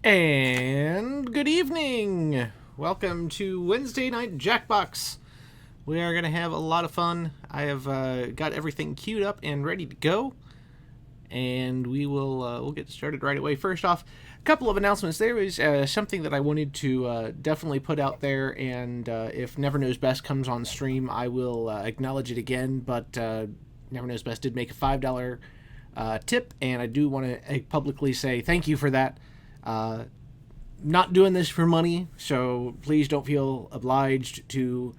And good evening! Welcome to Wednesday night Jackbox. We are going to have a lot of fun. I have got everything queued up and ready to go. And we'll get started right away. First off, a couple of announcements. There is something that I wanted to definitely put out there, and if Never Knows Best comes on stream, I will acknowledge it again. But Never Knows Best did make a $5 tip, and I do want to publicly say thank you for that. Not doing this for money, so please don't feel obliged to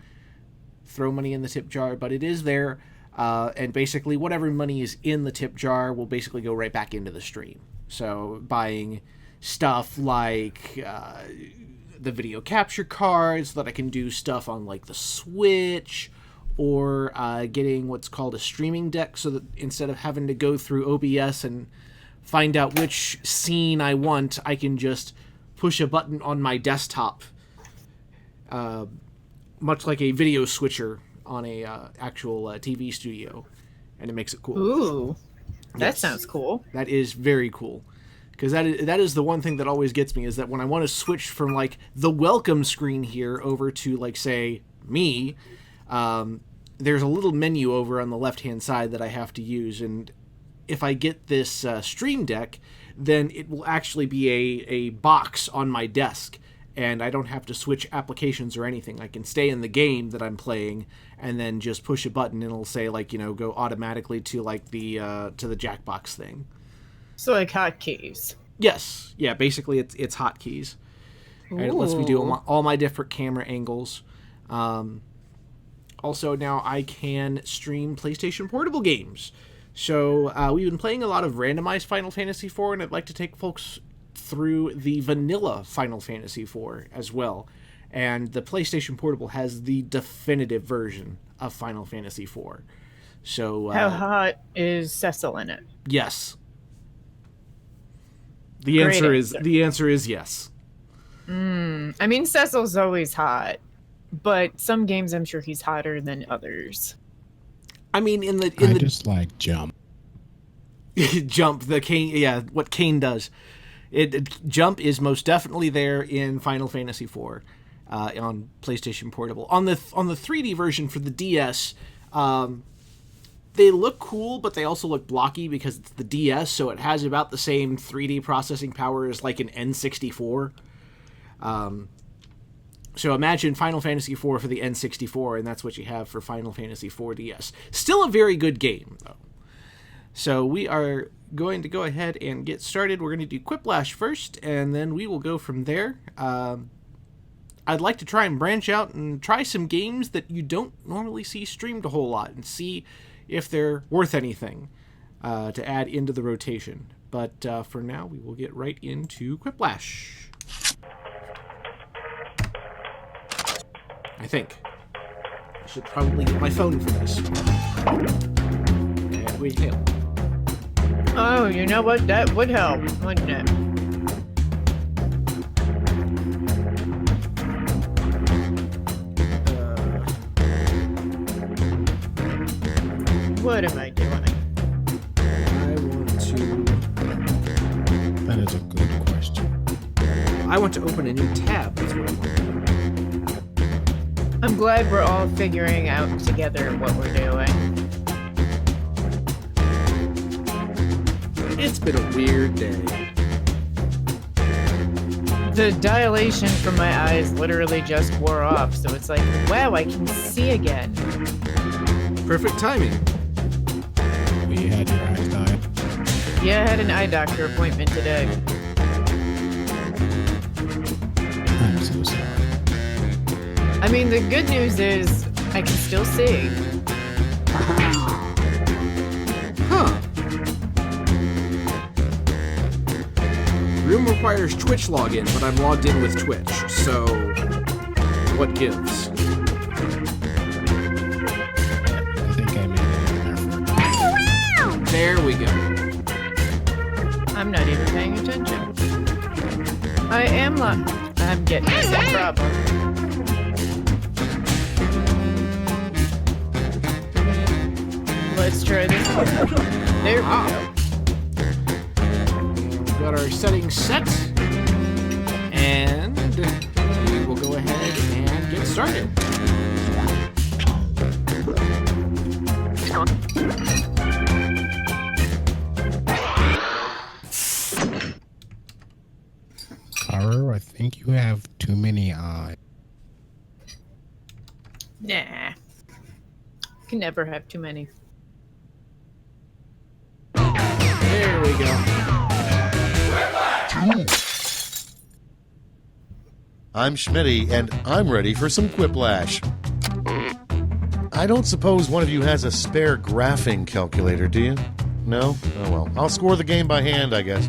throw money in the tip jar, but it is there. And basically whatever money is in the tip jar will basically go right back into the stream. So buying stuff like the video capture cards so that I can do stuff on like the Switch, or getting what's called a streaming deck so that instead of having to go through OBS and find out which scene I want, I can just push a button on my desktop, much like a video switcher on a actual TV studio, and it makes it cool. Ooh, that Yes. sounds cool. That is very cool, because that is the one thing that always gets me, is that when I want to switch from like the welcome screen here over to like say me, there's a little menu over on the left hand side that I have to use, and if I get this stream deck, then it will actually be a box on my desk, and I don't have to switch applications or anything. I can stay in the game that I'm playing and then just push a button and it'll say like, go automatically to like the Jackbox thing. So like hotkeys. Yes. Yeah, basically it's hotkeys. And it lets me do Ooh. all my different camera angles. Also, now I can stream PlayStation Portable games. So we've been playing a lot of randomized Final Fantasy IV, and I'd like to take folks through the vanilla Final Fantasy IV as well. And the PlayStation Portable has the definitive version of Final Fantasy IV. So How hot is Cecil in it? yes. The Great answer is yes. I mean, Cecil's always hot, but some games I'm sure he's hotter than others. I mean, I just like Jump. Jump, the Kane, yeah, what Kane does. Jump is most definitely there in Final Fantasy IV on PlayStation Portable. On the 3D version for the DS, they look cool, but they also look blocky because it's the DS, so it has about the same 3D processing power as like an N64. So imagine Final Fantasy IV for the N64, and that's what you have for Final Fantasy IV DS. Still a very good game, though. So we are going to go ahead and get started. We're going to do Quiplash first, and then we will go from there. I'd like to try and branch out and try some games that you don't normally see streamed a whole lot, and see if they're worth anything to add into the rotation. But for now, we will get right into Quiplash. I think. I should probably get my phone for this. And we hail. Oh, you know what? That would help, wouldn't it? What am I doing? I want to... That is a good question. I want to open a new tab. That's what I want to do. I'm glad we're all figuring out together what we're doing. It's been a weird day. The dilation from my eyes literally just wore off, so it's like, wow, I can see again. Perfect timing. Well, you had your eyes died. Yeah, I had an eye doctor appointment today. I'm so sorry. I mean, the good news is I can still see. Huh. Room requires Twitch login, but I'm logged in with Twitch, so what gives? I think I made an effort. There we go. I'm not even paying attention. I am I'm getting the same problem. Let's try this one. There we go. We've got our settings set. And we will go ahead and get started. Haru, I think you have too many eyes. Nah. Can never have too many. There we go. I'm Schmitty, and I'm ready for some quiplash. I don't suppose one of you has a spare graphing calculator, do you? No? Oh well. I'll score the game by hand, I guess.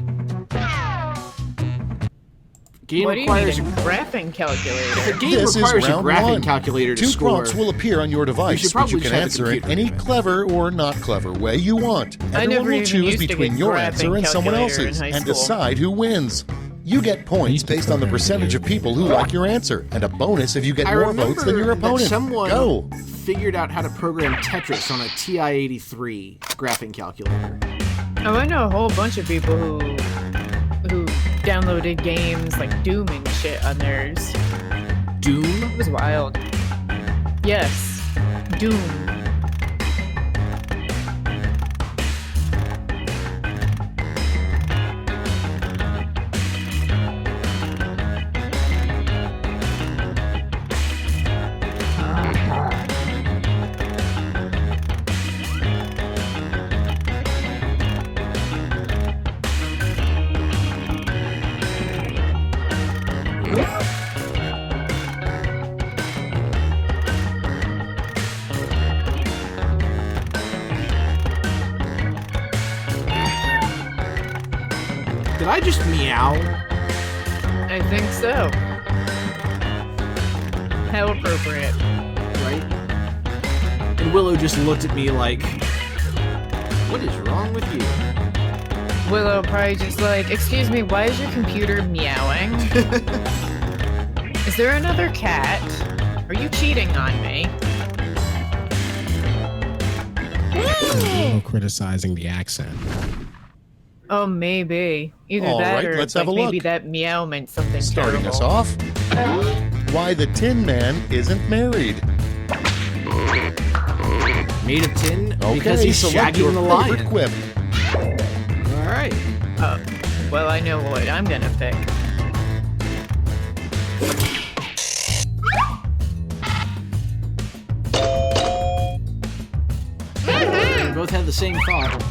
Game What do you requires need a graphing calculator? the game This is requires a round graphing one. calculator to Two score. prompts will appear on your should device, which probably you can check the answer in computer any anyway. clever or not clever way you want. I Everyone never will even choose used to between get your graphing answer and someone calculator in else's high and school. decide who wins. You get points based on the percentage of people who like your answer, and a bonus if you get I more remember votes than your that opponent. someone Go! figured out how to program Tetris on a TI-83 graphing calculator. Oh, I know a whole bunch of people who downloaded games like Doom and shit on theirs. Doom? It was wild. Yes, Doom. Did I just meow? I think so. How appropriate. Right? And Willow just looked at me like, what is wrong with you? Willow probably just like, excuse me, why is your computer meowing? Is there another cat? Are you cheating on me? People criticizing the accent. Oh, maybe. Either All that right, or let's like have a maybe look. that meow meant something Starting terrible. us off, why the Tin Man isn't married. Made of tin? Because Okay, he's select your shagging the favorite lion. quip. Alright. Well, I know what I'm gonna pick. We both had the same thought.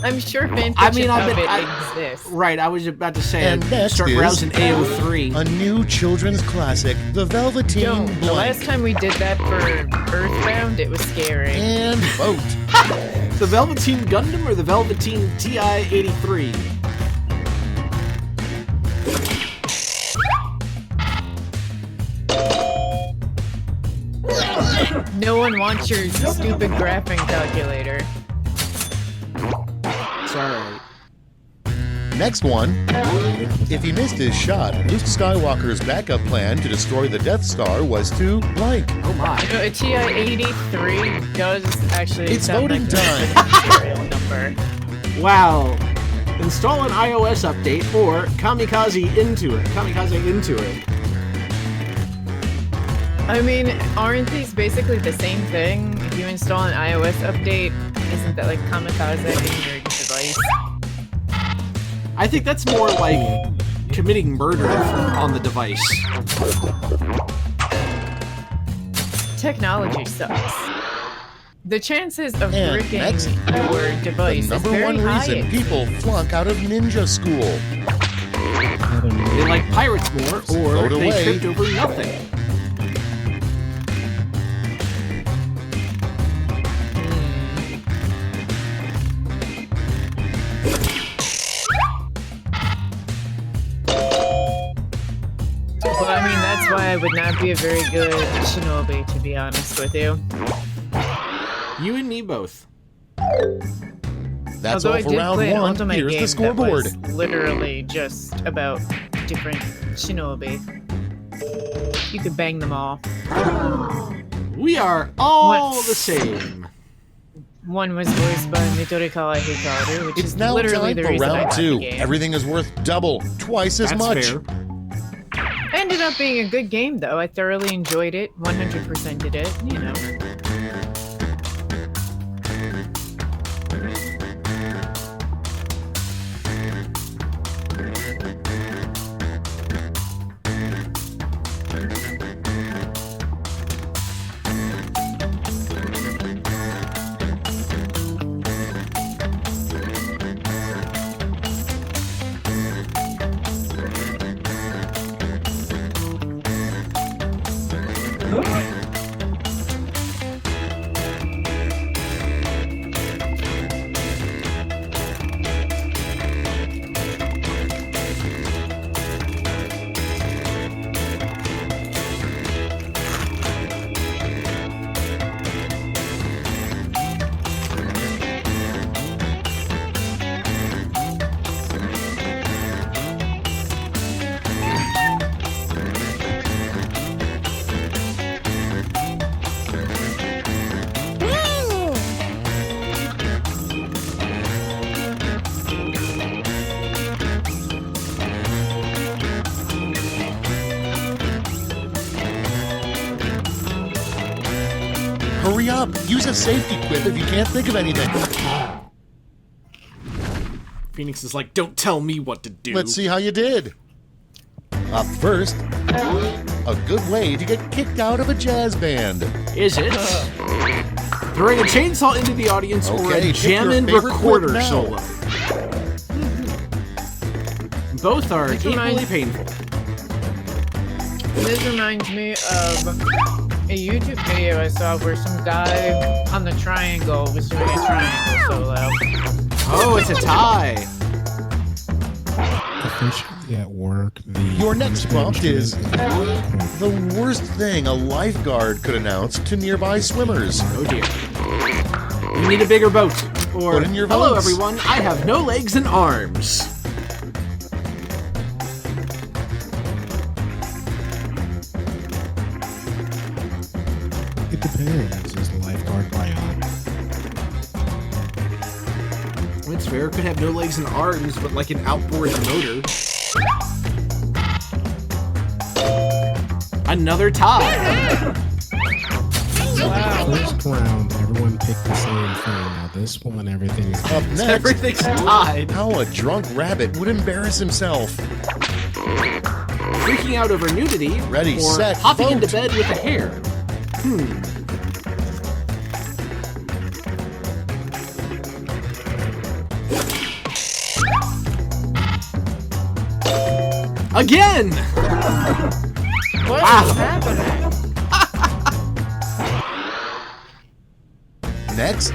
I'm sure fanfiction I mean, of it I- exists. Right, I was about to say, And next start is browsing AO3. a new children's classic, The Velveteen Yo, the Blank. last time we did that for Earthbound, it was scary. And vote. The Velveteen Gundam or the Velveteen TI-83? No one wants your stupid graphing calculator. It's alright. Next one. If he missed his shot, Luke Skywalker's backup plan to destroy the Death Star was to blank. Oh my. You know, a TI-83 does actually It's sound voting like time. a serial number. Wow. Install an iOS update or kamikaze into it. Kamikaze into it. I mean, aren't these basically the same thing? If you install an iOS update, isn't that like kamikaze in your device? I think that's more like committing murder on the device. Technology sucks. The chances of And breaking next, your The device is number very one high. reason people flunk out of ninja school. They like pirates more, or Float they away. tripped over nothing. Well, I mean, that's why I would not be a very good shinobi, to be honest with you. You and me both. That's Although all I for did round play an one. Ultimate Here's game the scoreboard. that was literally just about different shinobi. You could bang them all. We are all What? the same. One was voiced by Midorikawa Hikaru, which It's is now literally time the for reason I round bought the 2. game. Everything is worth double, twice as That's much. fair. Ended up being a good game, though. I thoroughly enjoyed it. 100%ed it, you know. Hurry up. Use a safety quip if you can't think of anything. Phoenix is like, don't tell me what to do. Let's see how you did. Up first, a good way to get kicked out of a jazz band. Is it throwing a chainsaw into the audience or Okay, a pick your jammin' favorite recorder quip now. solo? Both are This equally reminds- painful. This reminds me of a YouTube video I saw where some guy on the triangle was doing a triangle solo. Oh, it's a tie. Officially at work, Your next prompt is the the worst thing a lifeguard could announce to nearby swimmers. Oh dear. You need a bigger boat. Or, Put in your hello votes. everyone, I have no legs and arms. It depends. Is the lifeguard bionic? It's fair, could have no legs and arms, but like an outboard motor. Another tie. First round, everyone picked the same thing. Now this one, everything is Up next, Everything's tied. how a drunk rabbit would embarrass himself. Freaking out over nudity. Ready, or set, hopping vote. into bed with a hare. Again! What Wow. is happening? Next,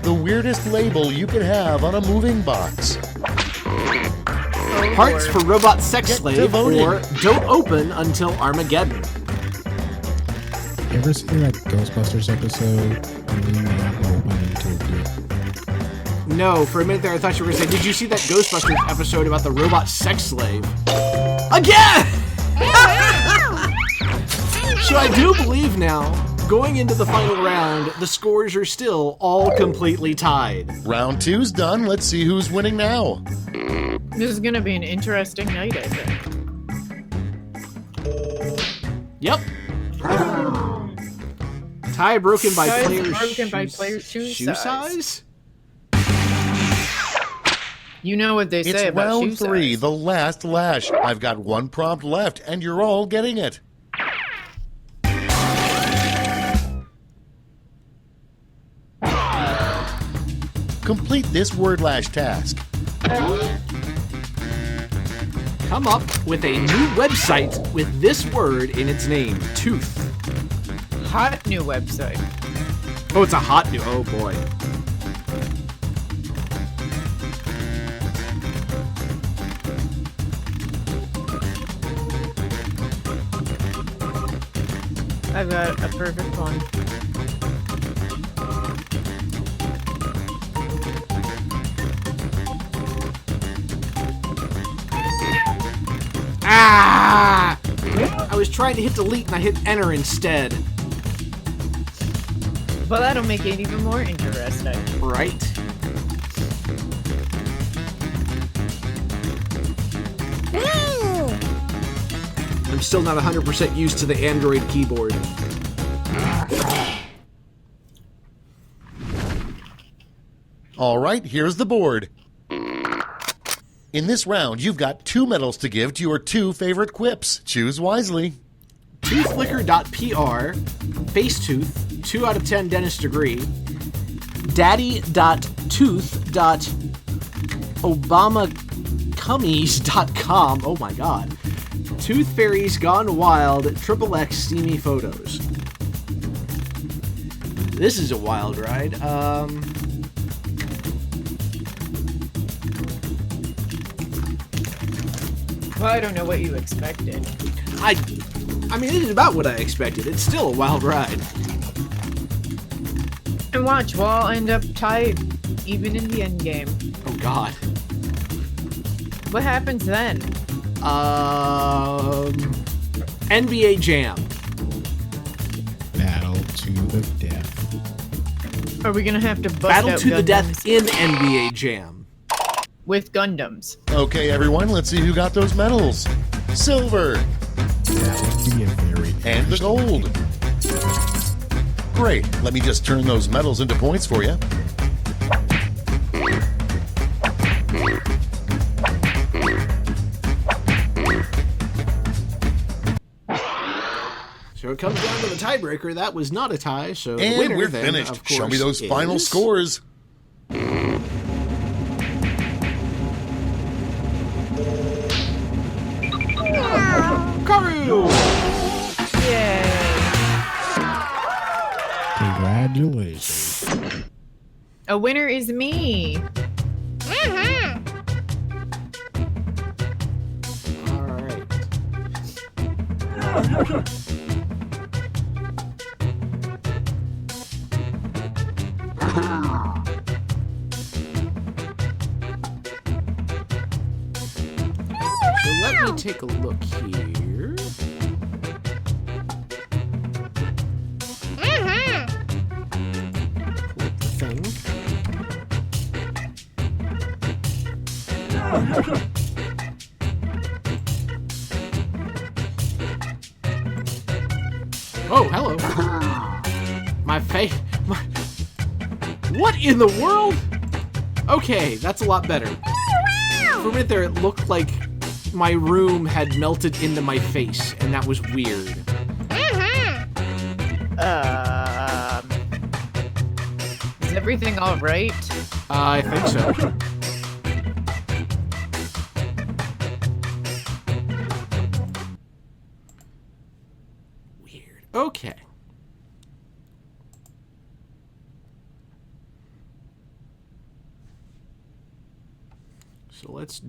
the weirdest label you could have on a moving box. Parts for robot sex Get to slave voting. or don't open until Armageddon. You ever see that Ghostbusters episode? Really not open until good. No, for a minute there I thought you were going to say, did you see that Ghostbusters episode about the robot sex slave? Again! So I do believe now, going into the final round, the scores are still all completely tied. Round 2's done. Let's see who's winning now. This is gonna be an interesting night, I think. Yep. Tie broken by Tie player's broken by shoe- player's shoe shoe size. You know what they It's say about round shoe 3, size. the last lash. I've got one prompt left, and you're all getting it. Complete this word lash task. Come up with a new website with this word in its name, tooth. Hot new website. Oh, it's a hot new, oh boy. I've got a perfect one. Ah! I was trying to hit delete and I hit enter instead. Well, that'll make it even more interesting. Right? I'm still not 100% used to the Android keyboard. All right, here's the board. In this round, you've got 2 medals to give to your 2 favorite quips. Choose wisely. Toothlicker.pr, Facetooth, 2 out of 10 dentist degree, daddy.tooth.obamacummies.com, oh my god, Tooth Fairies Gone Wild, XXX Steamy Photos. This is a wild ride. Well, I don't know what you expected. I mean, it is about what I expected. It's still a wild ride. And watch, we'll all end up tied, even in the end game. Oh god. What happens then? NBA Jam. Battle to the death. Are we gonna have to bust Battle out to the death Gundams in NBA Jam. with Gundams? Okay, everyone, let's see who got those medals. Silver That would be a very and the gold. Great. Let me just turn those medals into points for you. So it comes down to the tiebreaker. That was not a tie, so the And winner we're then, finished. of course, Show me those is final scores. Karu! Yay! congratulations. A winner is me. All right. So let me take a look here. Pull up the thing. Oh, hello. My face. What in the world? Okay, that's a lot better. For a minute there, it looked like my room had melted into my face, and that was weird. Is everything all right? I think so. Weird. Okay. So let's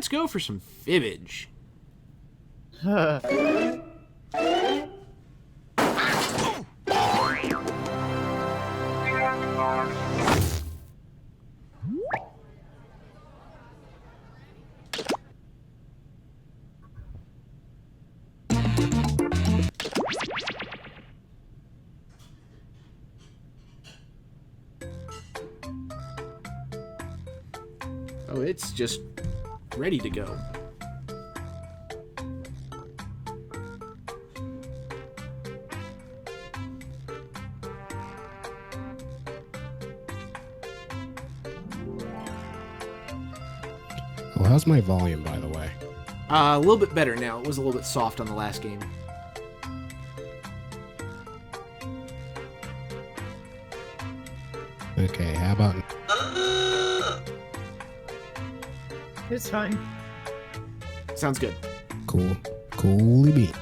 go for some fibbage. Oh, it's just ready to go. Oh, how's my volume, by the way? A little bit better now. It was a little bit soft on the last game. Okay, how about... It's fine. Sounds good. Cool. Coolly beat.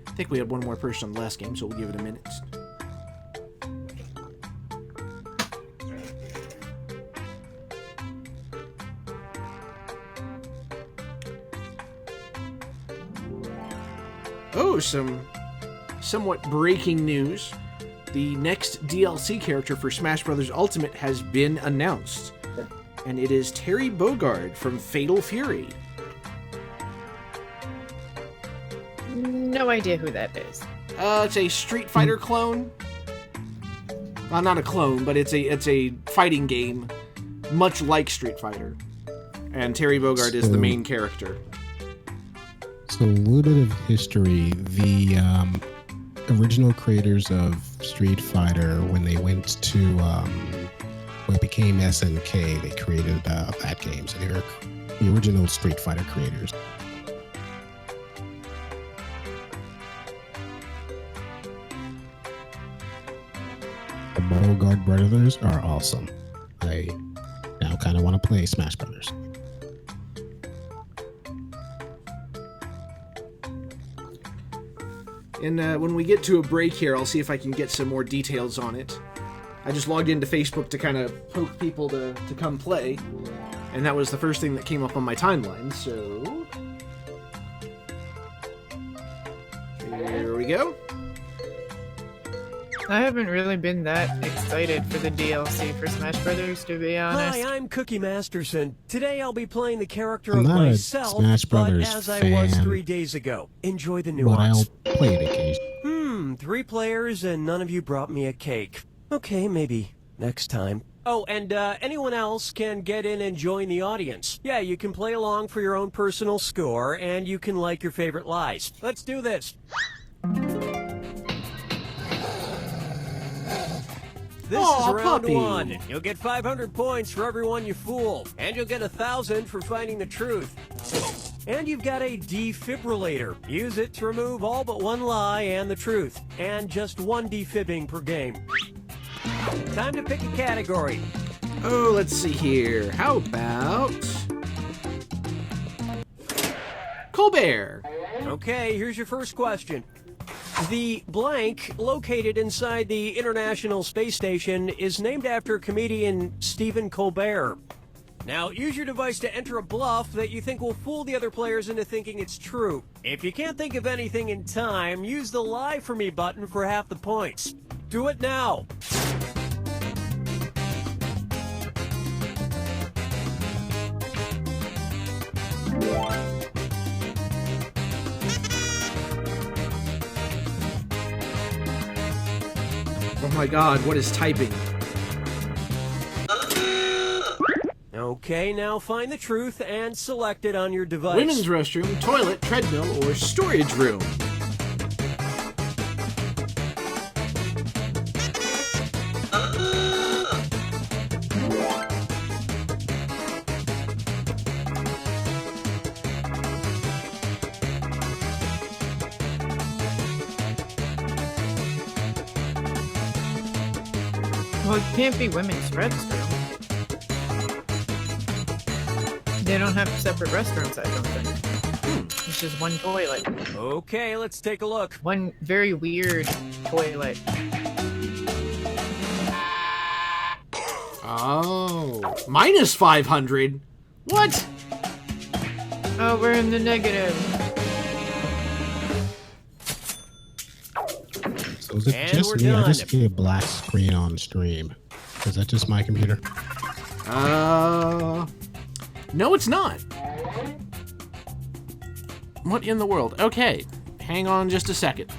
I think we had one more person on the last game, so we'll give it a minute. Oh, some somewhat breaking news. The next DLC character for Smash Bros. Ultimate has been announced, and it is Terry Bogard from Fatal Fury. No idea who that is. It's a Street Fighter clone. Well, not a clone, but it's a fighting game, much like Street Fighter. And Terry Bogard is the main character. So a little bit of history. The original creators of Street Fighter, when they went to what became SNK, they created that game. So they were the original Street Fighter creators. The Bogard brothers are awesome. I now kind of want to play Smash Brothers. And when we get to a break here, I'll see if I can get some more details on it. I just logged into Facebook to kind of poke people to come play, and that was the first thing that came up on my timeline, so... Here we go. I haven't really been that excited for the DLC for Smash Brothers, to be honest. Hi, I'm Cookie Masterson. Today I'll be playing the character I'm of not a myself, Smash Brothers but as I was fan, 3 days ago. Enjoy the but I'll nuance. play it occasionally. 3 players and none of you brought me a cake. Okay, maybe next time. Oh, and anyone else can get in and join the audience. Yeah, you can play along for your own personal score, and you can like your favorite lies. Let's do this. This Aw, is round puppy. 1. You'll get 500 points for everyone you fool, and you'll get 1,000 for finding the truth. And you've got a defibrillator. Use it to remove all but one lie and the truth, and just 1 defibbing per game. Time to pick a category. Oh, let's see here. How about... Colbert. Okay, here's your first question. The blank located inside the International Space Station is named after comedian Stephen Colbert. Now, use your device to enter a bluff that you think will fool the other players into thinking it's true. If you can't think of anything in time, use the Lie For Me button for half the points. Do it now. Oh my god, what is typing? Okay, now find the truth and select it on your device. Women's restroom, toilet, treadmill, or storage room? Well, it can't be women's restroom. They don't have separate restrooms, I don't think. It's just one toilet. Okay, let's take a look. One very weird toilet. Oh, minus 500? What? Oh, we're in the negative. So is it And just we're me? I done. just see a black screen on stream. Is that just my computer? No, it's not. What in the world? Okay, hang on just a second.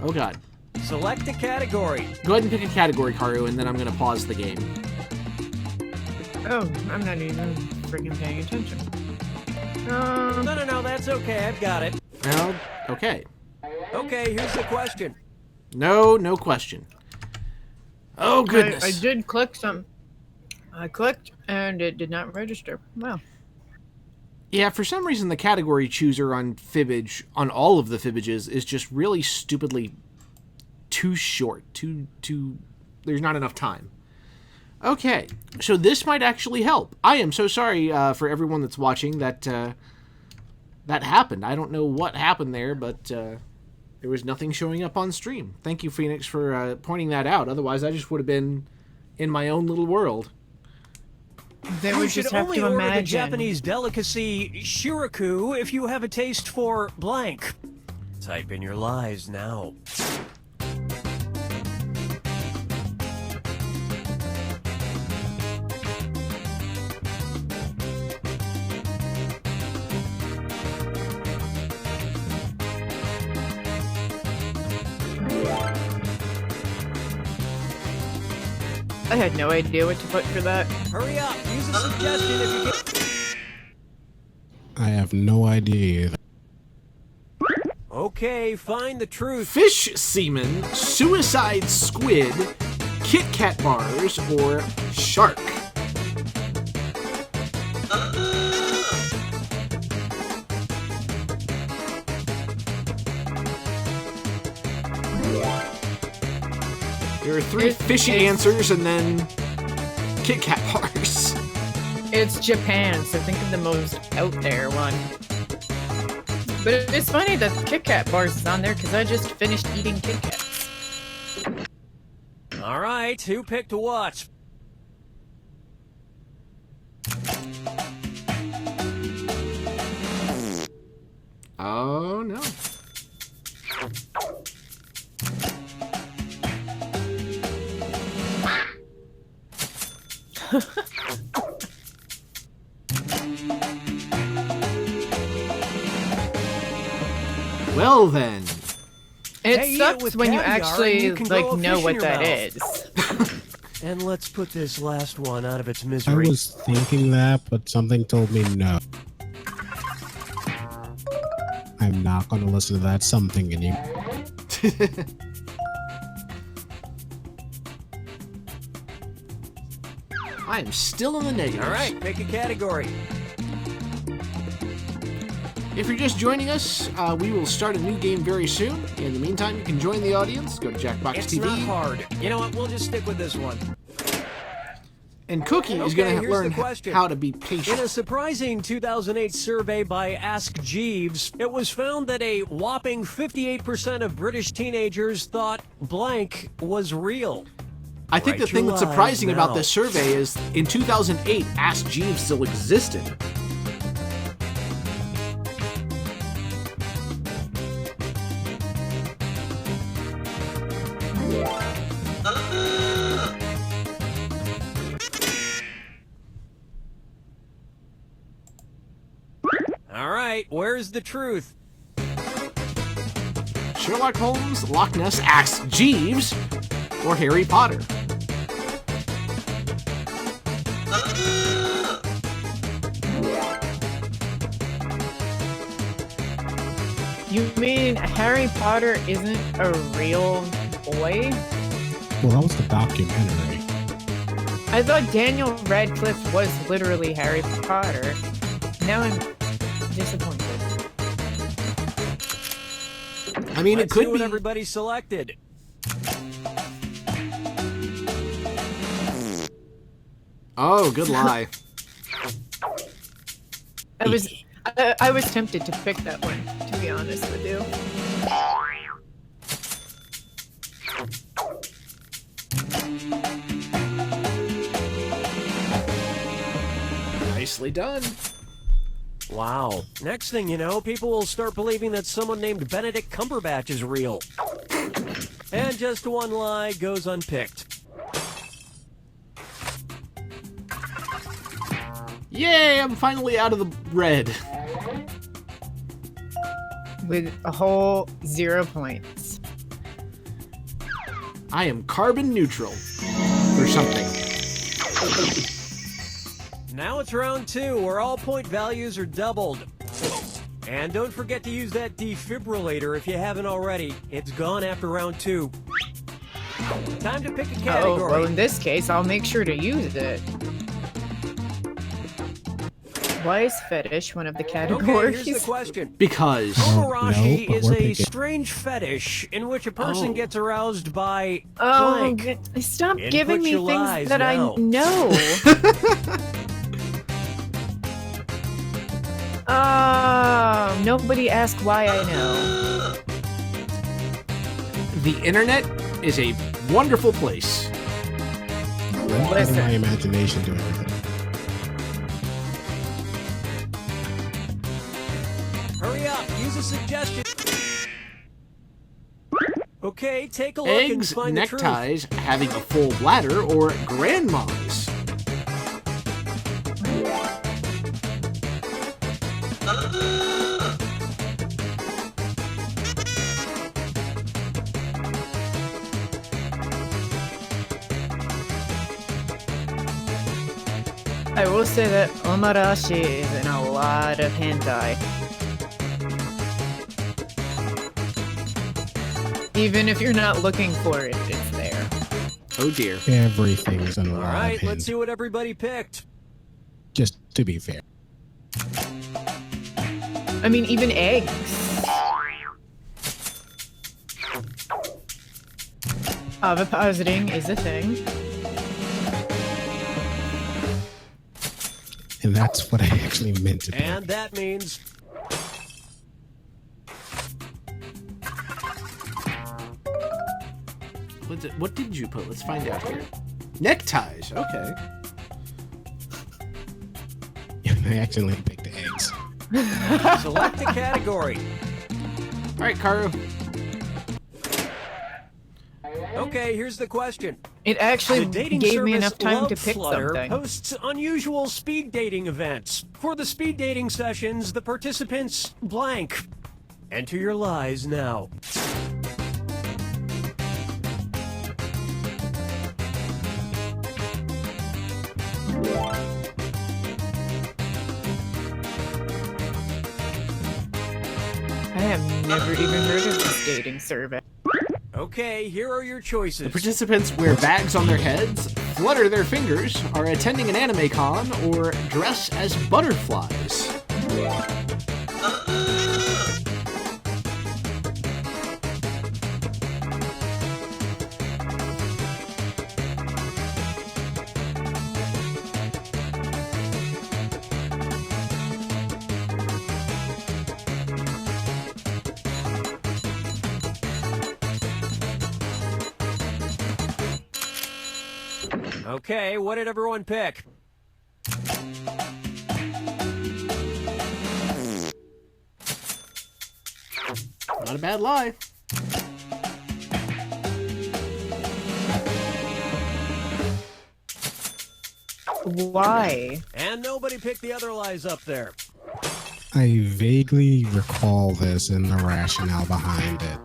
Oh god. Select a category. Go ahead and pick a category, Karu, and then I'm gonna pause the game. Oh, I'm not even freaking paying attention. No, that's okay. I've got it. No, okay. Okay, here's the question. No question. Oh, goodness. I did click some. I clicked and it did not register. Wow. Yeah, for some reason the category chooser on Fibbage, on all of the Fibbages, is just really stupidly too short. There's not enough time. Okay, so this might actually help. I am so sorry for everyone that's watching that that happened. I don't know what happened there, but there was nothing showing up on stream. Thank you, Phoenix, for pointing that out. Otherwise, I just would have been in my own little world. They You would should just have only to order the imagine. Japanese delicacy shiraku if you have a taste for blank. Type in your lies now. I had no idea what to put for that. Hurry up. Use a suggestion if you can. I have no idea either. Okay, find the truth. Fish semen, suicide squid, Kit Kat bars, or shark? There are three fishy answers and then Kit Kat bars. It's Japan, so think of the most out there one. But it's funny that Kit Kat bars is on there because I just finished eating Kit Kats. All right, who picked what? Oh no. Well then. It Hey, eat it sucks with when you caviar and actually you can grow a know fish in what your that mouth. is. And let's put this last one out of its I misery. was thinking that, but something told me no. I'm not going to listen to that something in you. I am still in the negatives. All right, pick a category. If you're just joining us, we will start a new game very soon. In the meantime, you can join the audience. Go to Jackbox It's TV. not hard. You know what? We'll just stick with this one. And Cookie is Okay, going to here's learn the question. how to be In a patient. surprising 2008 survey by Ask Jeeves, it was found that a whopping 58% of British teenagers thought blank was real. I think the Write thing your that's surprising lies about now. this survey is in 2008, Ask Jeeves still existed. All right, where's the truth? Sherlock Holmes, Loch Ness, Ask Jeeves, or Harry Potter. You mean Harry Potter isn't a real boy? Well, that was the documentary. I thought Daniel Radcliffe was literally Harry Potter. Now I'm disappointed. I mean, Let's it could see what be. everybody selected. Oh, good lie. I was tempted to pick that one, to be honest with you. Nicely done. Wow. Next thing you know, people will start believing that someone named Benedict Cumberbatch is real. And just one lie goes unpicked. Yay, I'm finally out of the red. With a whole 0 points. I am carbon neutral. Or something. Now it's round 2, where all point values are doubled. And don't forget to use that defibrillator if you haven't already. It's gone after round 2. Time to pick a category. Oh, well, in this case, I'll make sure to use it. Why is fetish one of the Okay, categories? here's the question. Because Omurashi but is we're a picking- strange fetish in which a person Oh. gets aroused by Oh, blank. stop Input giving me your things lies that now. I know. Nobody ask why I know. the internet is a wonderful place. I'm letting Listen. my imagination do everything. Hurry up, use a suggestion. Okay, take a look and Eggs, find the truth. neckties, having a full bladder, or grandmas. I will say that Omarashi is in a lot of hentai. Even if you're not looking for it, it's there. Oh dear. Everything is in a All lot right, of let's hints. see what everybody picked. Just to be fair. I mean, even eggs. Ovipositing is a thing. And that's what I actually meant to pick. And that means What did you put? Let's find out here. Neckties. Okay. I accidentally picked the eggs. select a category. All right, Karu. Okay, here's the question. It actually The dating gave me service enough time to Love pick Flutter something. hosts unusual speed dating events. For the speed dating sessions, the participants blank. Enter your lies now. I have never even heard of this dating survey. Okay, here are your choices. The participants wear bags on their heads, flutter their fingers, are attending an anime con, or dress as butterflies. Okay, what did everyone pick? Not a bad lie. Why? And nobody picked the other lies up there. I vaguely recall this and the rationale behind it.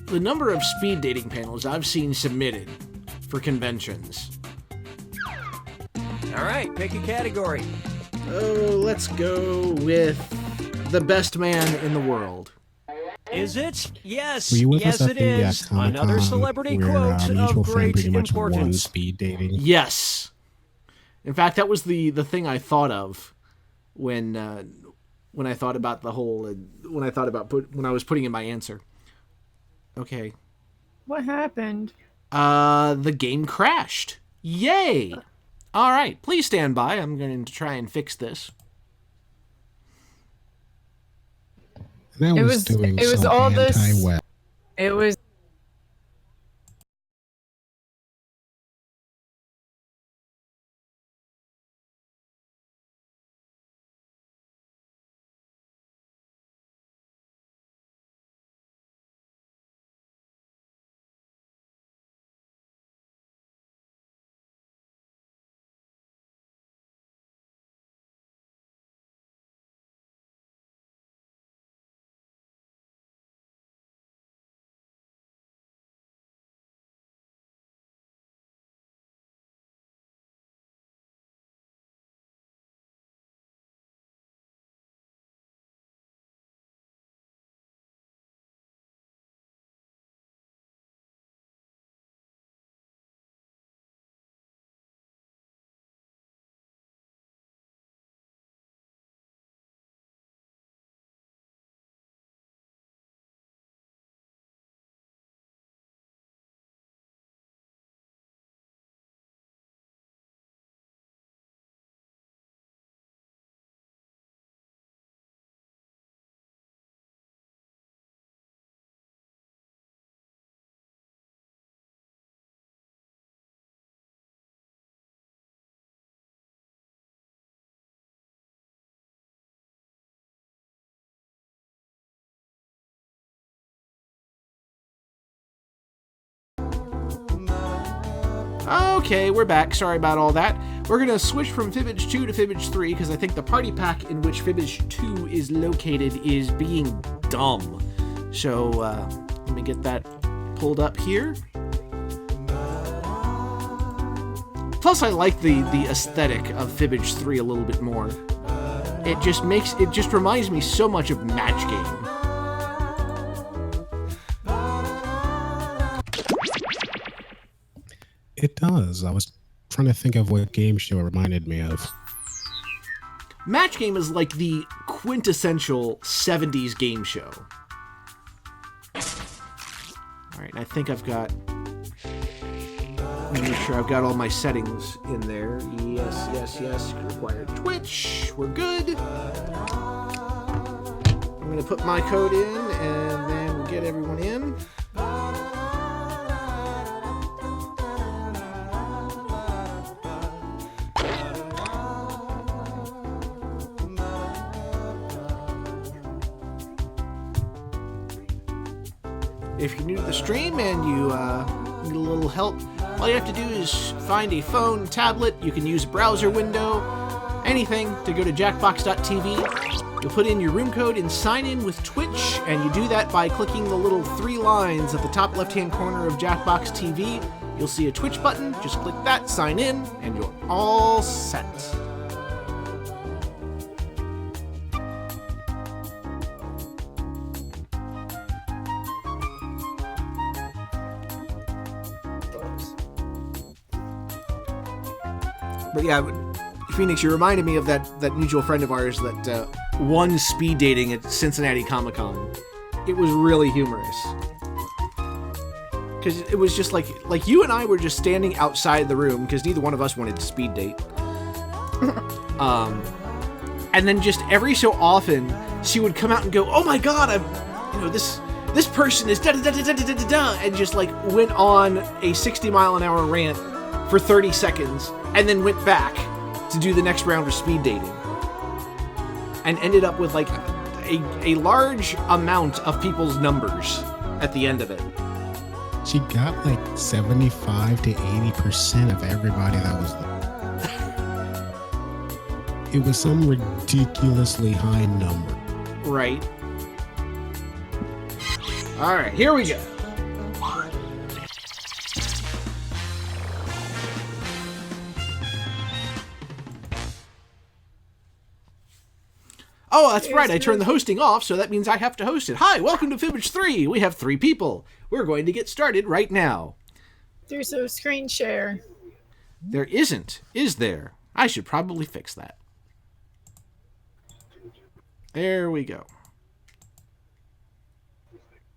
The number of speed dating panels I've seen submitted for conventions. All right, pick a category. Oh, let's go with the best man in the world. Is it? Yes. Were you with Yes, us at it the is. Comic-Con Another celebrity where quote mutual of friend great pretty much won importance. speed dating? Yes. In fact, that was the thing I thought of when I thought about the whole when I was putting in my answer. Okay. What happened? The game crashed. Yay! All right, please stand by. I'm going to try and fix this. That It was was- doing it was so all this- anti-well. It was Okay, we're back. Sorry about all that. We're going to switch from Fibbage 2 to Fibbage 3 because I think the party pack in which Fibbage 2 is located is being dumb. So, let me get that pulled up here. Plus, I like the aesthetic of Fibbage 3 a little bit more. It just reminds me so much of Match Game. It does. I was trying to think of what game show it reminded me of. Match Game is like the quintessential 70s game show. Alright, I think I've got... Let me make sure I've got all my settings in there. Yes. Required Twitch. We're good. I'm going to put my code in, and then we'll get everyone in. If you're new to the stream and you need a little help, all you have to do is find a phone, tablet, you can use a browser window, anything, to go to jackbox.tv. You'll put in your room code and sign in with Twitch, and you do that by clicking the little 3 lines at the top left-hand corner of Jackbox TV. You'll see a Twitch button, just click that, sign in, and you're all set. But yeah, Phoenix, you reminded me of that mutual friend of ours that won speed dating at Cincinnati Comic-Con. It was really humorous. Because it was just like you and I were just standing outside the room, because neither one of us wanted to speed date. And then just every so often, she would come out and go, "Oh my god, this person is da-da-da-da-da-da-da-da," and just like went on a 60-mile-an-hour rant for 30 seconds, and then went back to do the next round of speed dating. And ended up with like a large amount of people's numbers at the end of it. She got like 75 to 80% of everybody that was there. It was some ridiculously high number. Right. Alright, here we go. Oh, that's right. I turned the hosting off, so that means I have to host it. Hi, welcome to Fibbage 3. We have 3 people. We're going to get started right now. There's a screen share. There isn't, is there? I should probably fix that. There we go.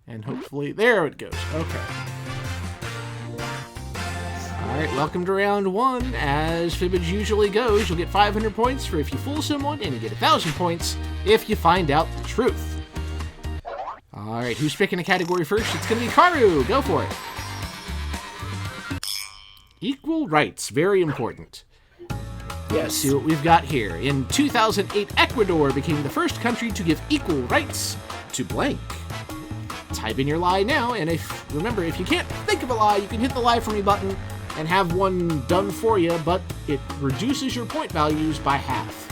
And hopefully, there it goes. Okay. Alright, welcome to round 1. As Fibbage usually goes, you'll get 500 points for if you fool someone, and you get 1,000 points if you find out the truth. Alright, who's picking a category first? It's going to be Karu. Go for it. Equal rights. Very important. Let's see what we've got here. In 2008, Ecuador became the first country to give equal rights to blank. Type in your lie now, and remember, if you can't think of a lie, you can hit the lie for me button and have one done for you, but it reduces your point values by half.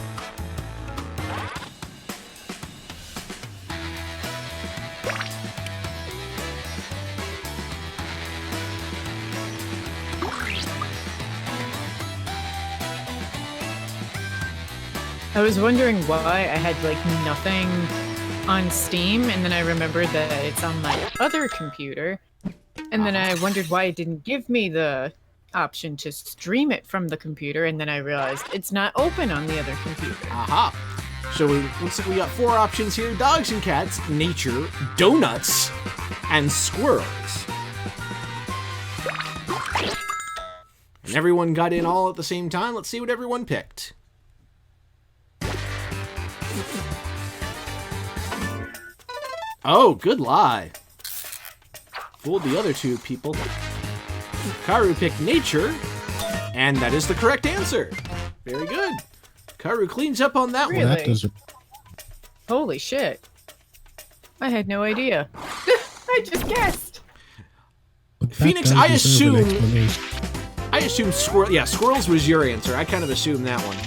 I was wondering why I had like nothing on Steam, and then I remembered that it's on my other computer, and then I wondered why it didn't give me the option to stream it from the computer, and then I realized it's not open on the other computer. Aha. So looks like we got 4 options here: dogs and cats, nature, donuts, and squirrels. And everyone got in all at the same time. Let's see what everyone picked. Oh, good lie. Fooled the other 2 people. Karu picked nature, and that is the correct answer. Very good. Karu cleans up on that Really? one. That does. Holy shit. I had no idea. I just guessed. That Phoenix, does I deserve an assume- explanation. I assumed squirrel. Yeah, squirrels was your answer. I kind of assumed that one.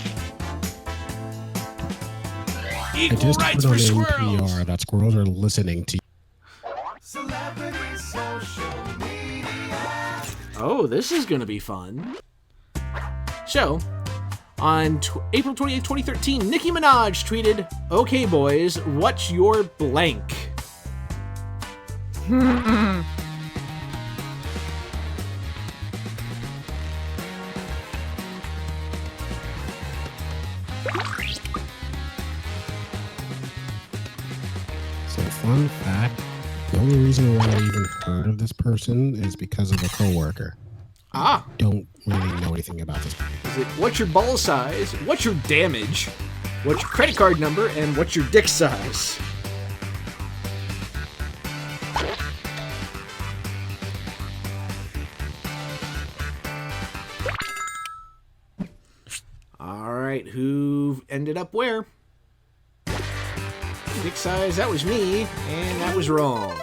Equal I just rights put for on squirrels. NPR that squirrels are listening to you. Oh, this is going to be fun. So, on April 28th, 2013, Nicki Minaj tweeted, "Okay, boys, what's your blank?" So, fun fact, the only reason why I even heard of this person is because of a coworker. Ah, Don't really know anything about this. is it what's your ball size, what's your damage, what's your credit card number, and what's your dick size? Alright, who ended up where? Dick size, that was me, and that was wrong.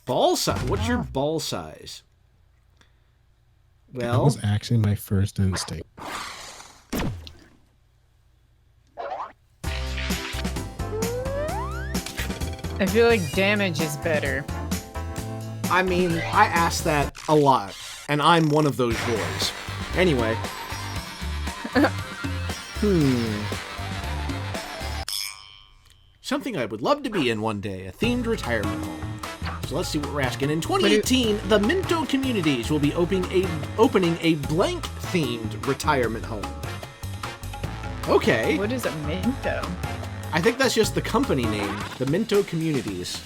Ball size? What's your ball size? That Well, was actually my first instinct. I feel like damage is better. I mean, I ask that a lot, and I'm one of those boys. Anyway. Something I would love to be in one day, a themed retirement home. So let's see what we're asking. In 2018, the Minto Communities will be opening a blank-themed retirement home. Okay. What is a Minto? I think that's just the company name, the Minto Communities.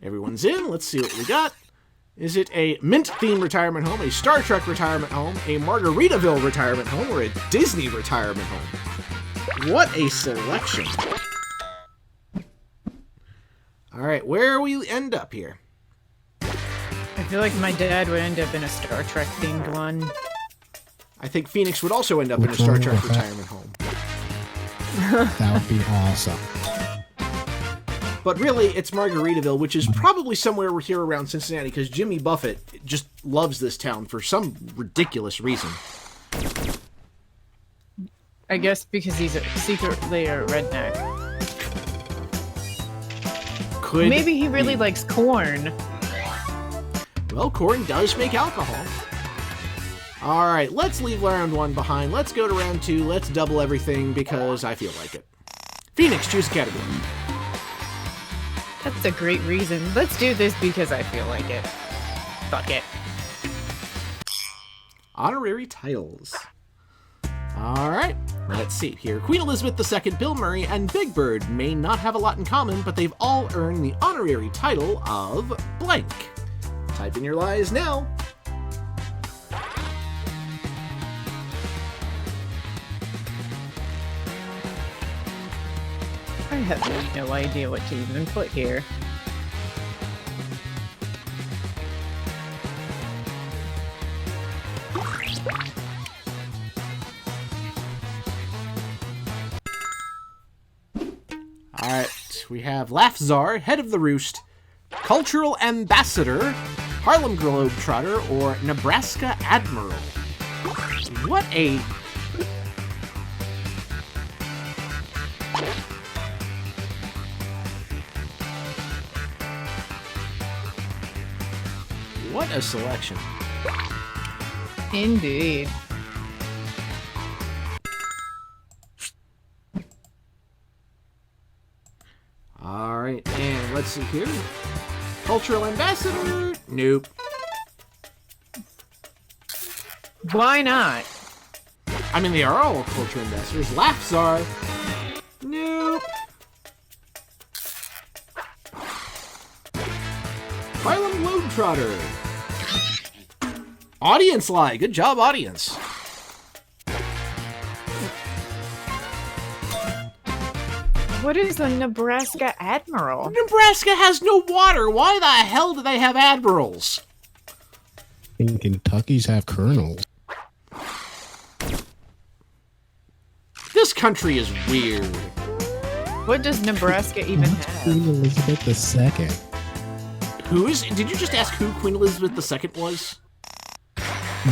Everyone's in. Let's see what we got. Is it a Mint-themed retirement home, a Star Trek retirement home, a Margaritaville retirement home, or a Disney retirement home? What a selection. All right, where we end up here? I feel like my dad would end up in a Star Trek themed one. I think Phoenix would also end up in a Which Star one Trek was that? retirement home. That would be awesome. But really, it's Margaritaville, which is probably somewhere here around Cincinnati, because Jimmy Buffett just loves this town for some ridiculous reason. I guess because he's secretly a redneck. Could Maybe he really be. likes corn. Well, corn does make alcohol. All right, let's leave round one behind. Let's go to round two. Let's double everything because I feel like it. Phoenix, choose a category. That's a great reason. Let's do this because I feel like it. Fuck it. Honorary titles. All right, let's see here. Queen Elizabeth II, Bill Murray, and Big Bird may not have a lot in common, but they've all earned the honorary title of blank. Type in your lies now. I have no idea what to even put here. All right, we have Laugh Czar, Head of the Roost, Cultural Ambassador, Harlem Globetrotter, or Nebraska Admiral. What a... What a selection. Indeed. All right, and let's see here. Cultural Ambassador? Nope. Why not? I mean, they are all cultural ambassadors. Laugh Czar? Nope. Harlem Globetrotter? Audience lie. Good job, audience. What is a Nebraska admiral? Nebraska has no water. Why the hell do they have admirals? In Kentucky's have colonels. This country is weird. What does Nebraska even Queen have? Elizabeth II. Did you just ask who Queen Elizabeth II was?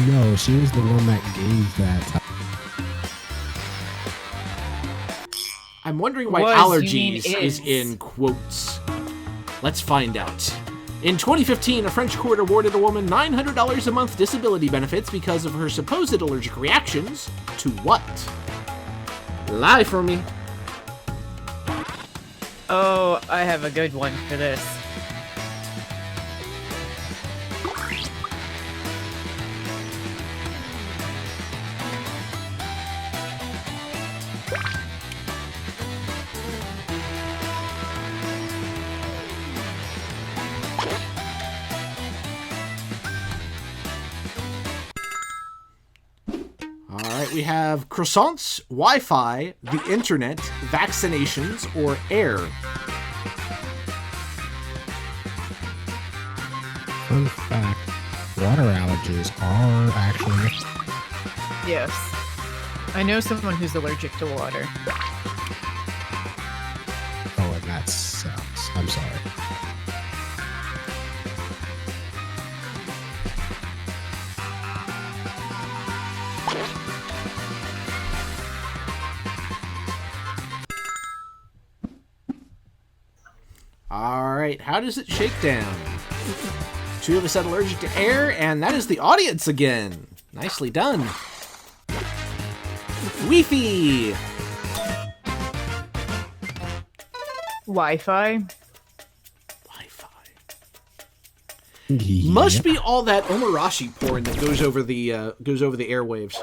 No, she was the one that gave that. I'm wondering why Was, you mean allergies is in quotes. Let's find out. In 2015, a French court awarded a woman $900 a month disability benefits because of her supposed allergic reactions to what? Lie for me. Oh, I have a good one for this. Alright, we have croissants, Wi-Fi, the internet, vaccinations, or air. Fun fact: water allergies are actually. Yes. I know someone who's allergic to water. Oh, and that sucks. I'm sorry. Alright, how does it shake down? Two of us said allergic to air, and that is the audience again. Nicely done. Wi-Fi. Wi-Fi. Wi-Fi. Yep. Must be all that omarashi porn that goes over the airwaves.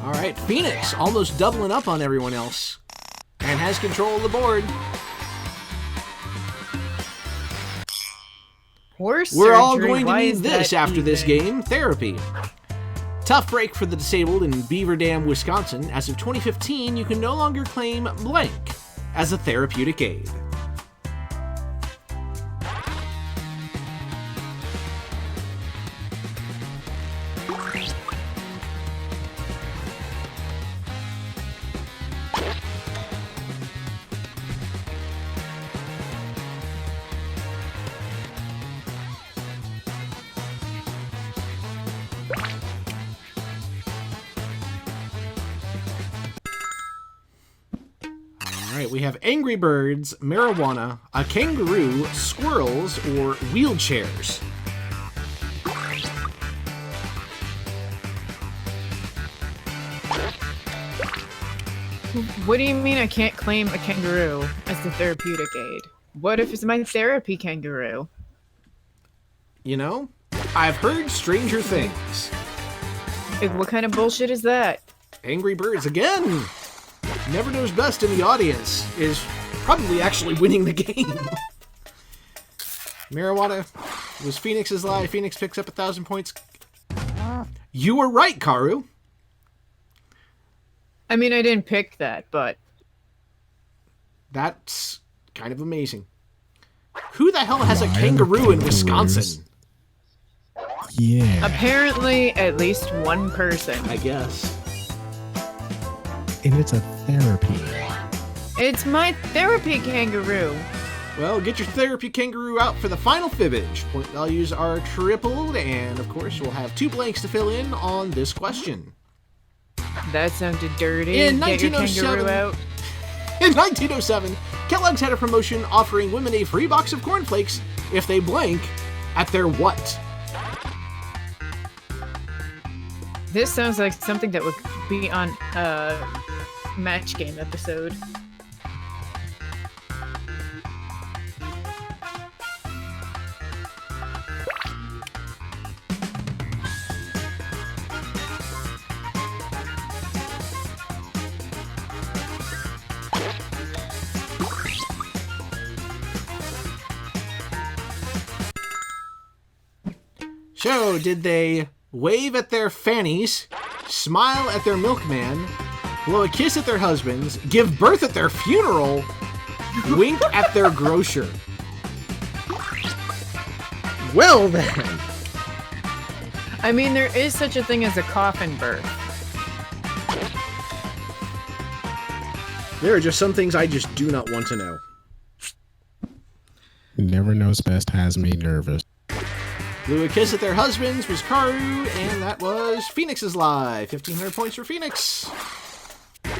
All right, Phoenix almost doubling up on everyone else and has control of the board. Horse We're all surgery, going to why need is this that after this even? game. Therapy. Tough break for the disabled in Beaver Dam, Wisconsin. As of 2015, you can no longer claim blank as a therapeutic aid. All right, we have Angry Birds, marijuana, a kangaroo, squirrels, or wheelchairs. What do you mean I can't claim a kangaroo as the therapeutic aid? What if it's my therapy kangaroo? You know, I've heard stranger things. What kind of bullshit is that? Angry Birds again. Never knows best in the audience is probably actually winning the game. Marijuana was Phoenix's lie. Phoenix picks up 1,000 points. You were right, Karu. I mean, I didn't pick that, but That's kind of amazing. Who the hell has a Why are kangaroo in kangaroos- Wisconsin? Yeah. apparently at least one person. I guess. And it's a therapy. It's my therapy kangaroo. Well, get your therapy kangaroo out for the final fibbage. Point values are tripled, and of course, we'll have 2 blanks to fill in on this question. That sounded dirty. In Get your 1907 kangaroo out. In 1907, Kellogg's had a promotion offering women a free box of cornflakes if they blank at their what? This sounds like something that would be on a match game episode. So, did they wave at their fannies, smile at their milkman, blow a kiss at their husbands, give birth at their funeral, wink at their grocer. Well then. I mean, there is such a thing as a coffin birth. There are just some things I just do not want to know. Never Knows Best has me nervous. Blew a kiss at their husbands was Karu, and that was Phoenix's lie. 1,500 points for Phoenix.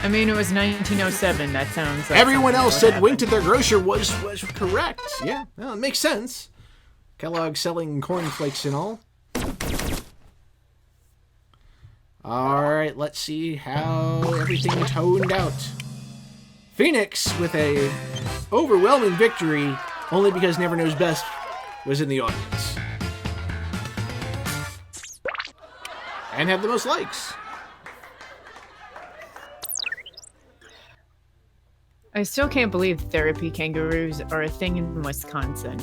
I mean, it was 1907. That sounds like Everyone something else that would said winked at happen. their grocer was correct. Yeah, well, it makes sense. Kellogg selling cornflakes and all. Alright, let's see how everything toned out. Phoenix with a overwhelming victory, only because Never Knows Best was in the audience. And had the most likes. I still can't believe therapy kangaroos are a thing in Wisconsin.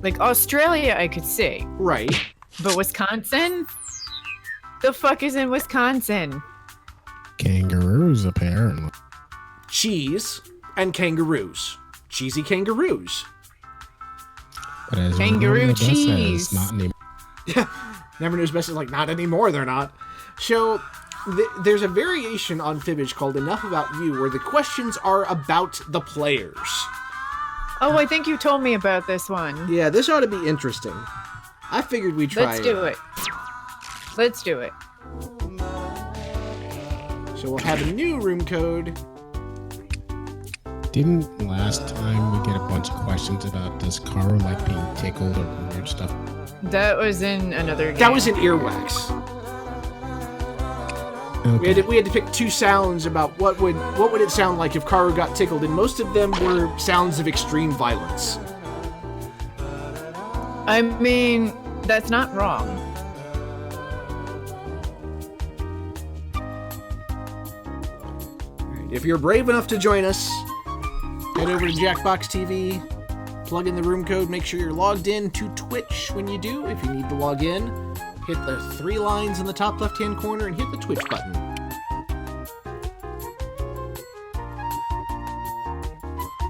Like, Australia, I could see. Right. But Wisconsin? The fuck is in Wisconsin? Kangaroos, apparently. Cheese and kangaroos. Cheesy kangaroos. But as Kangaroo Never Knows Best cheese. says, not anymore. Never Knows Best is like, not anymore, they're not. So, there's a variation on Fibbage called Enough About You, where the questions are about the players. Oh, I think you told me about this one. Yeah, this ought to be interesting. I figured we'd try Let's do it. Let's do it. So we'll have a new room code. Didn't last time we get a bunch of questions about does Karu like being tickled or weird stuff? That was in another game. That was in Earwax. Okay. We had to pick two sounds about what would it sound like if Karu got tickled, and most of them were sounds of extreme violence. I mean, that's not wrong. If you're brave enough to join us, head over to Jackbox TV, plug in the room code, make sure you're logged in to Twitch when you do. If you need to log in, hit the 3 lines in the top left-hand corner and hit the Twitch button.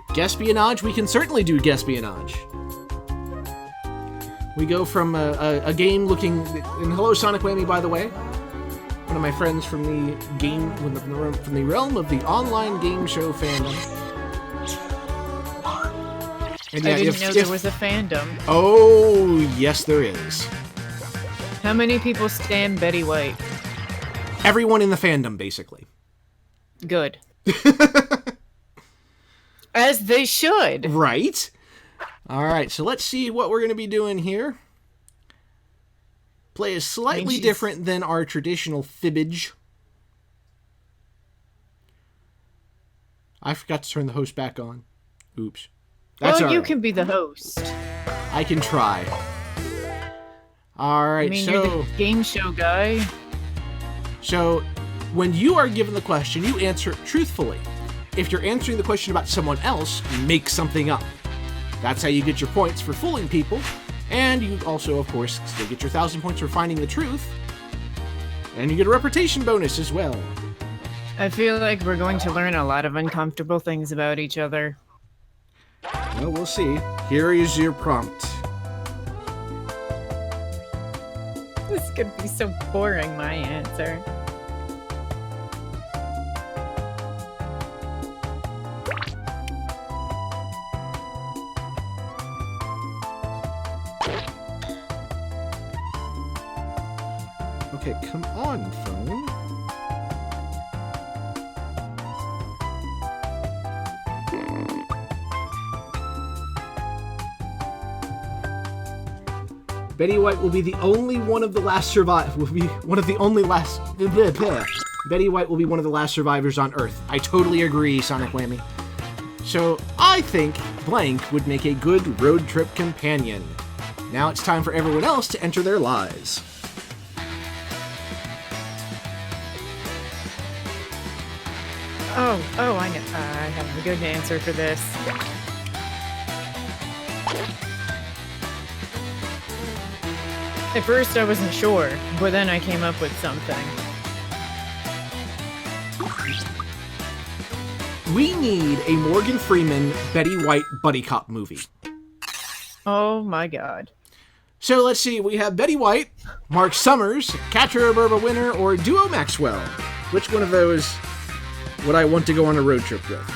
Guespionage, we can certainly do Guespionage. We go from a game looking... And hello, Sonic Whammy, by the way. One of my friends from the game... From the realm of the online game show fandom. And I didn't know there was a fandom. Oh, yes, there is. How many people stand Betty White? Everyone in the fandom, basically. Good. As they should. Right? Alright, so let's see what we're going to be doing here. Play is slightly different than our traditional Fibbage. I forgot to turn the host back on. Oops. That's well, you all right. can be the host. I can try. Alright, I mean, so... you're the game show guy. So, when you are given the question, you answer it truthfully. If you're answering the question about someone else, make something up. That's how you get your points for fooling people. And you also, of course, still get your 1,000 points for finding the truth. And you get a reputation bonus as well. I feel like we're going to learn a lot of uncomfortable things about each other. Well, we'll see. Here is your prompt. This is going to be so boring, my answer. Okay, come on, phone. Betty White will be the only one of the last Betty White will be one of the last survivors on Earth. I totally agree, Sonic Whammy. So, I think blank would make a good road trip companion. Now it's time for everyone else to enter their lies. Oh, I know. I have a good answer for this. At first I wasn't sure, but then I came up with something. We need a Morgan Freeman, Betty White buddy cop movie. Oh my god. So let's see, we have Betty White, Mark Summers, Catcher Burba winner, or Duo Maxwell. Which one of those would I want to go on a road trip with?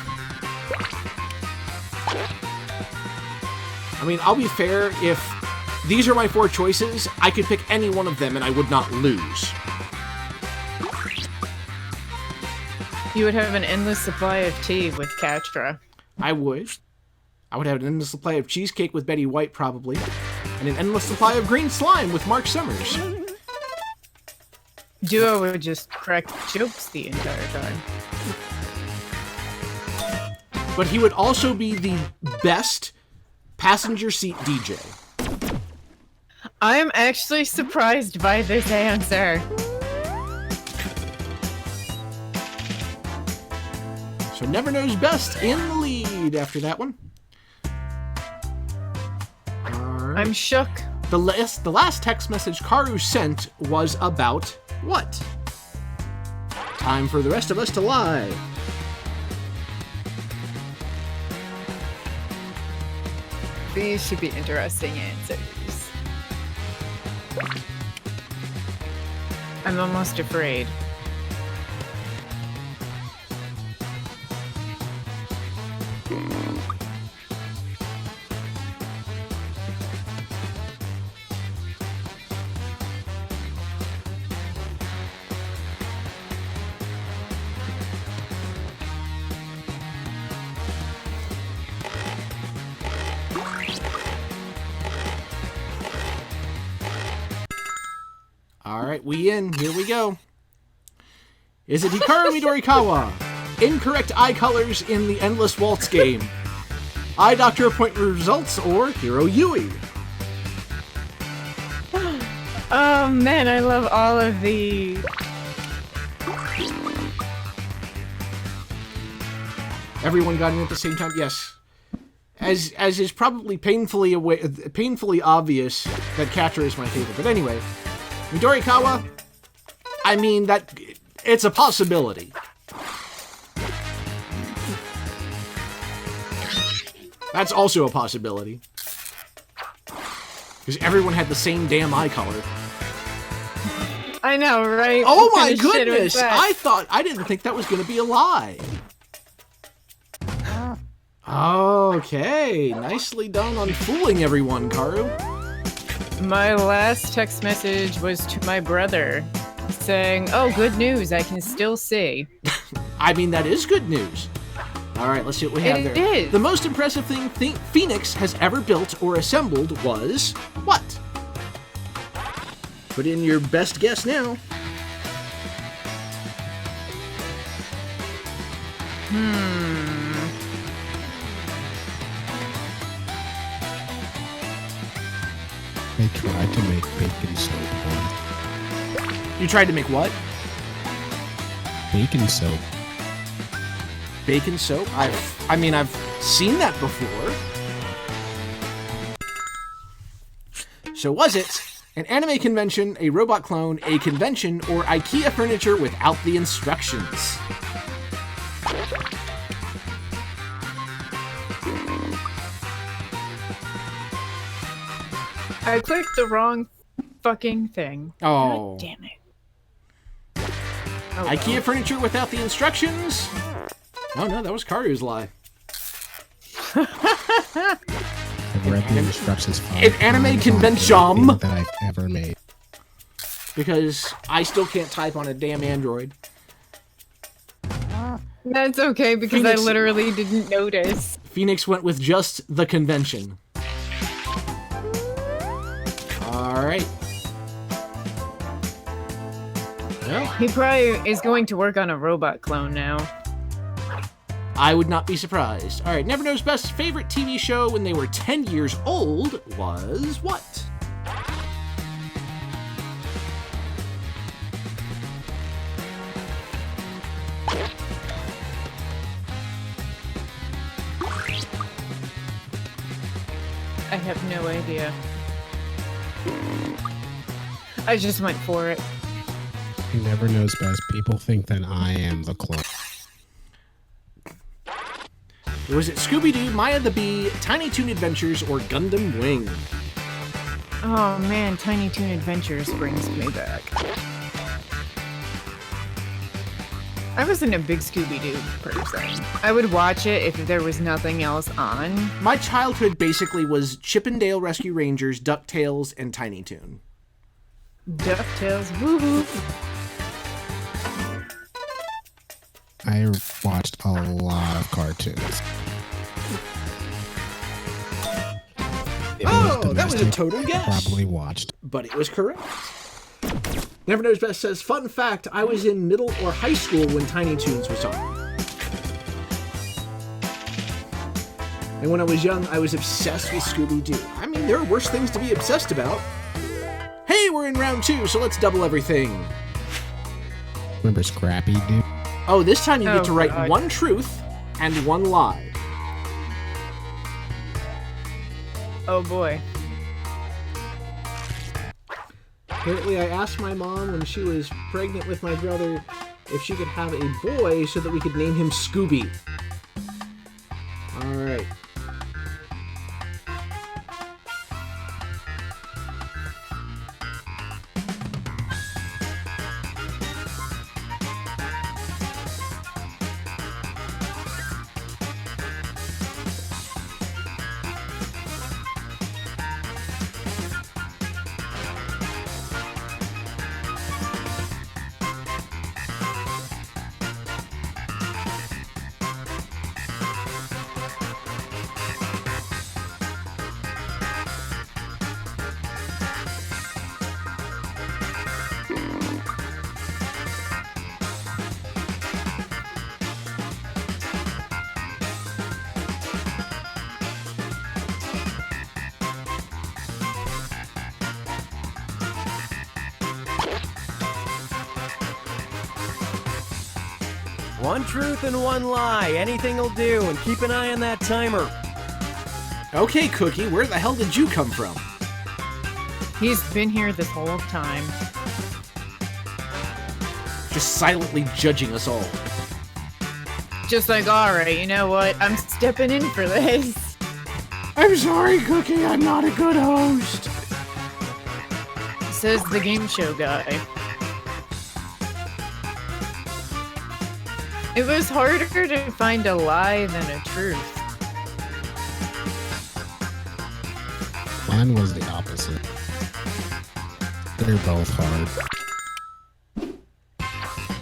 I mean, I'll be fair, if these are my 4 choices, I could pick any one of them and I would not lose. You would have an endless supply of tea with Catra. I would. I would have an endless supply of cheesecake with Betty White, probably. And an endless supply of green slime with Mark Summers. Duo would just crack jokes the entire time. But he would also be the best passenger seat DJ. I'm actually surprised by this answer. So Never Knows Best in the lead after that one. Alright. I'm shook. The last text message Karu sent was about what? Time for the rest of us to lie. These should be interesting answers. I'm almost afraid. Alright, we in. Here we go. Is it Hikaru Midorikawa? Incorrect eye colors in the Endless Waltz game. Eye doctor appointment results or Hiro Yui? Oh man, I love all of the... Everyone got in at the same time? Yes. As is probably painfully obvious that Catra is my favorite. But anyway, Midorikawa, I mean, that it's a possibility. That's also a possibility. Because everyone had the same damn eye color. I know, right? Oh What my kind of shit was goodness! that? I didn't think that was going to be a lie. Okay, nicely done on fooling everyone, Karu. My last text message was to my brother, saying, "Oh, good news, I can still see." I mean, that is good news. All right, let's see what we have It there. is. The most impressive thing Phoenix has ever built or assembled was what? Put in your best guess now. I tried to make bacon soap. You tried to make what? Bacon soap. Bacon soap? I've seen that before. So was it an anime convention, a robot clone, a convention, or IKEA furniture without the instructions? I clicked the wrong fucking thing. Oh. God damn it. Oh, IKEA well. furniture without the instructions? Oh no, that was Karu's lie. I've read the instructions An anime times on convention. everything that I've ever made. Because I still can't type on a damn Android. That's okay, because Phoenix- I literally didn't notice. Phoenix went with just the convention. Alright. Well, He probably is going to work on a robot clone now. I would not be surprised. Alright, Never Knows Best's favorite TV show when they were 10 years old was what? I have no idea. I just went for it. He never knows best. People think that I am the clone. Was it Scooby-Doo, Maya the Bee, Tiny Toon Adventures, or Gundam Wing? Oh man, Tiny Toon Adventures brings me back. I wasn't a big Scooby-Doo person. I would watch it if there was nothing else on. My childhood basically was Chip and Dale Rescue Rangers, DuckTales, and Tiny Toon. DuckTales, woohoo! I watched a lot of cartoons. Oh, that was a total guess. Probably watched. But it was correct. Never Knows Best says, fun fact, I was in middle or high school when Tiny Toons was on. And when I was young, I was obsessed with Scooby-Doo. I mean, there are worse things to be obsessed about. Hey, we're in round 2, so let's double everything. Remember Scrappy Doo? Oh, this time you get Oh, to write God. one truth and one lie. Oh boy. Apparently, I asked my mom when she was pregnant with my brother if she could have a boy so that we could name him Scooby. All right. One truth and one lie. Anything will do, and keep an eye on that timer. Okay, Cookie, where the hell did you come from? He's been here this whole time. Just silently judging us all. Just like, alright, you know what? I'm stepping in for this. I'm sorry, Cookie, I'm not a good host. Says the game show guy. It was harder to find a lie than a truth. Mine was the opposite. They're both hard.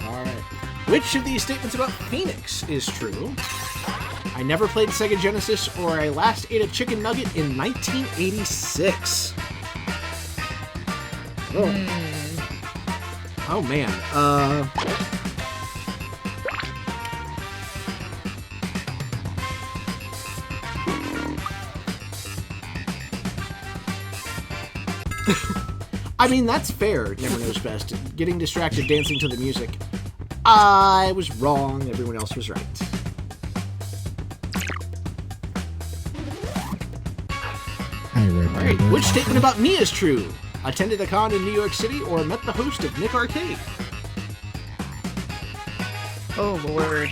Alright. Which of these statements about Phoenix is true? I never played Sega Genesis, or I last ate a chicken nugget in 1986. Oh man. I mean, that's fair. Never Knows Best. Getting distracted dancing to the music. I was wrong. Everyone else was right. I remember. Alright, which statement about me is true? Attended a con in New York City or met the host of Nick Arcade? Oh lord.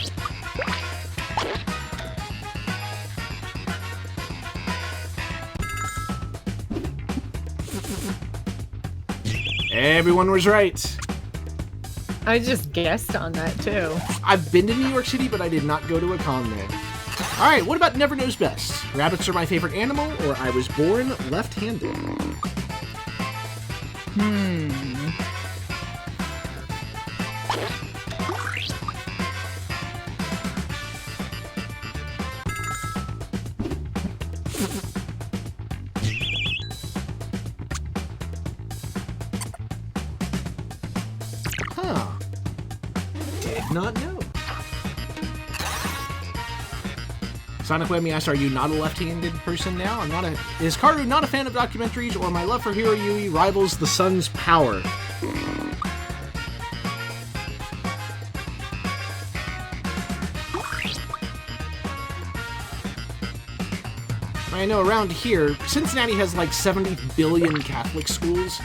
Everyone was right. I just guessed on that too. I've been to New York City, but I did not go to a con there. Alright, what about Never Knows Best? Rabbits are my favorite animal, or I was born left-handed? Huh. Did not know. Sonic Webmy asks, are you not a left-handed person now? I'm not a... Is Karu not a fan of documentaries, or my love for Hiro Yui rivals the sun's power? I know around here, Cincinnati has like 70 billion Catholic schools,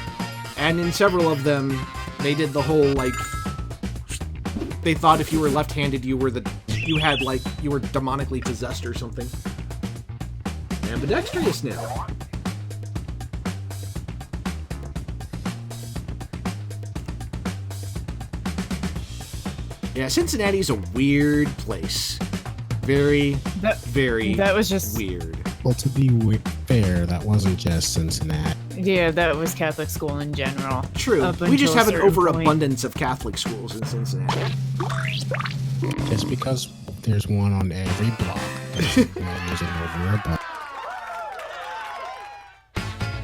And in several of them, they did the whole, like, they thought if you were left-handed, you were demonically possessed or something. Ambidextrous now. Yeah, Cincinnati's a weird place. Very That was just weird. Well, to be fair, that wasn't just Cincinnati. Yeah, that was Catholic school in general. True. Up We just until have a an certain overabundance of Catholic schools in Cincinnati. Just because there's one on every block, doesn't mean there's an overabundance.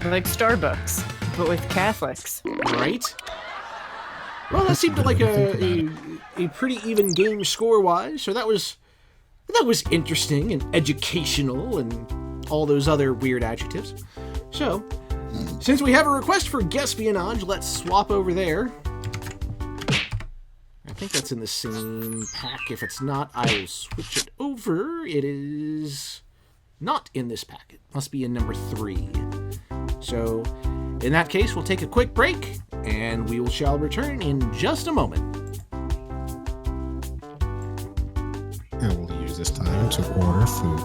Like Starbucks, but with Catholics. Right? Well, that seemed like a pretty even game score-wise, so that was interesting and educational and all those other weird adjectives. So, since we have a request for Guespionage, let's swap over there. I think that's in the same pack. If it's not, I will switch it over. It is not in this pack. It must be in number 3. So, in that case, we'll take a quick break, and we shall return in just a moment. I will use this time to order food.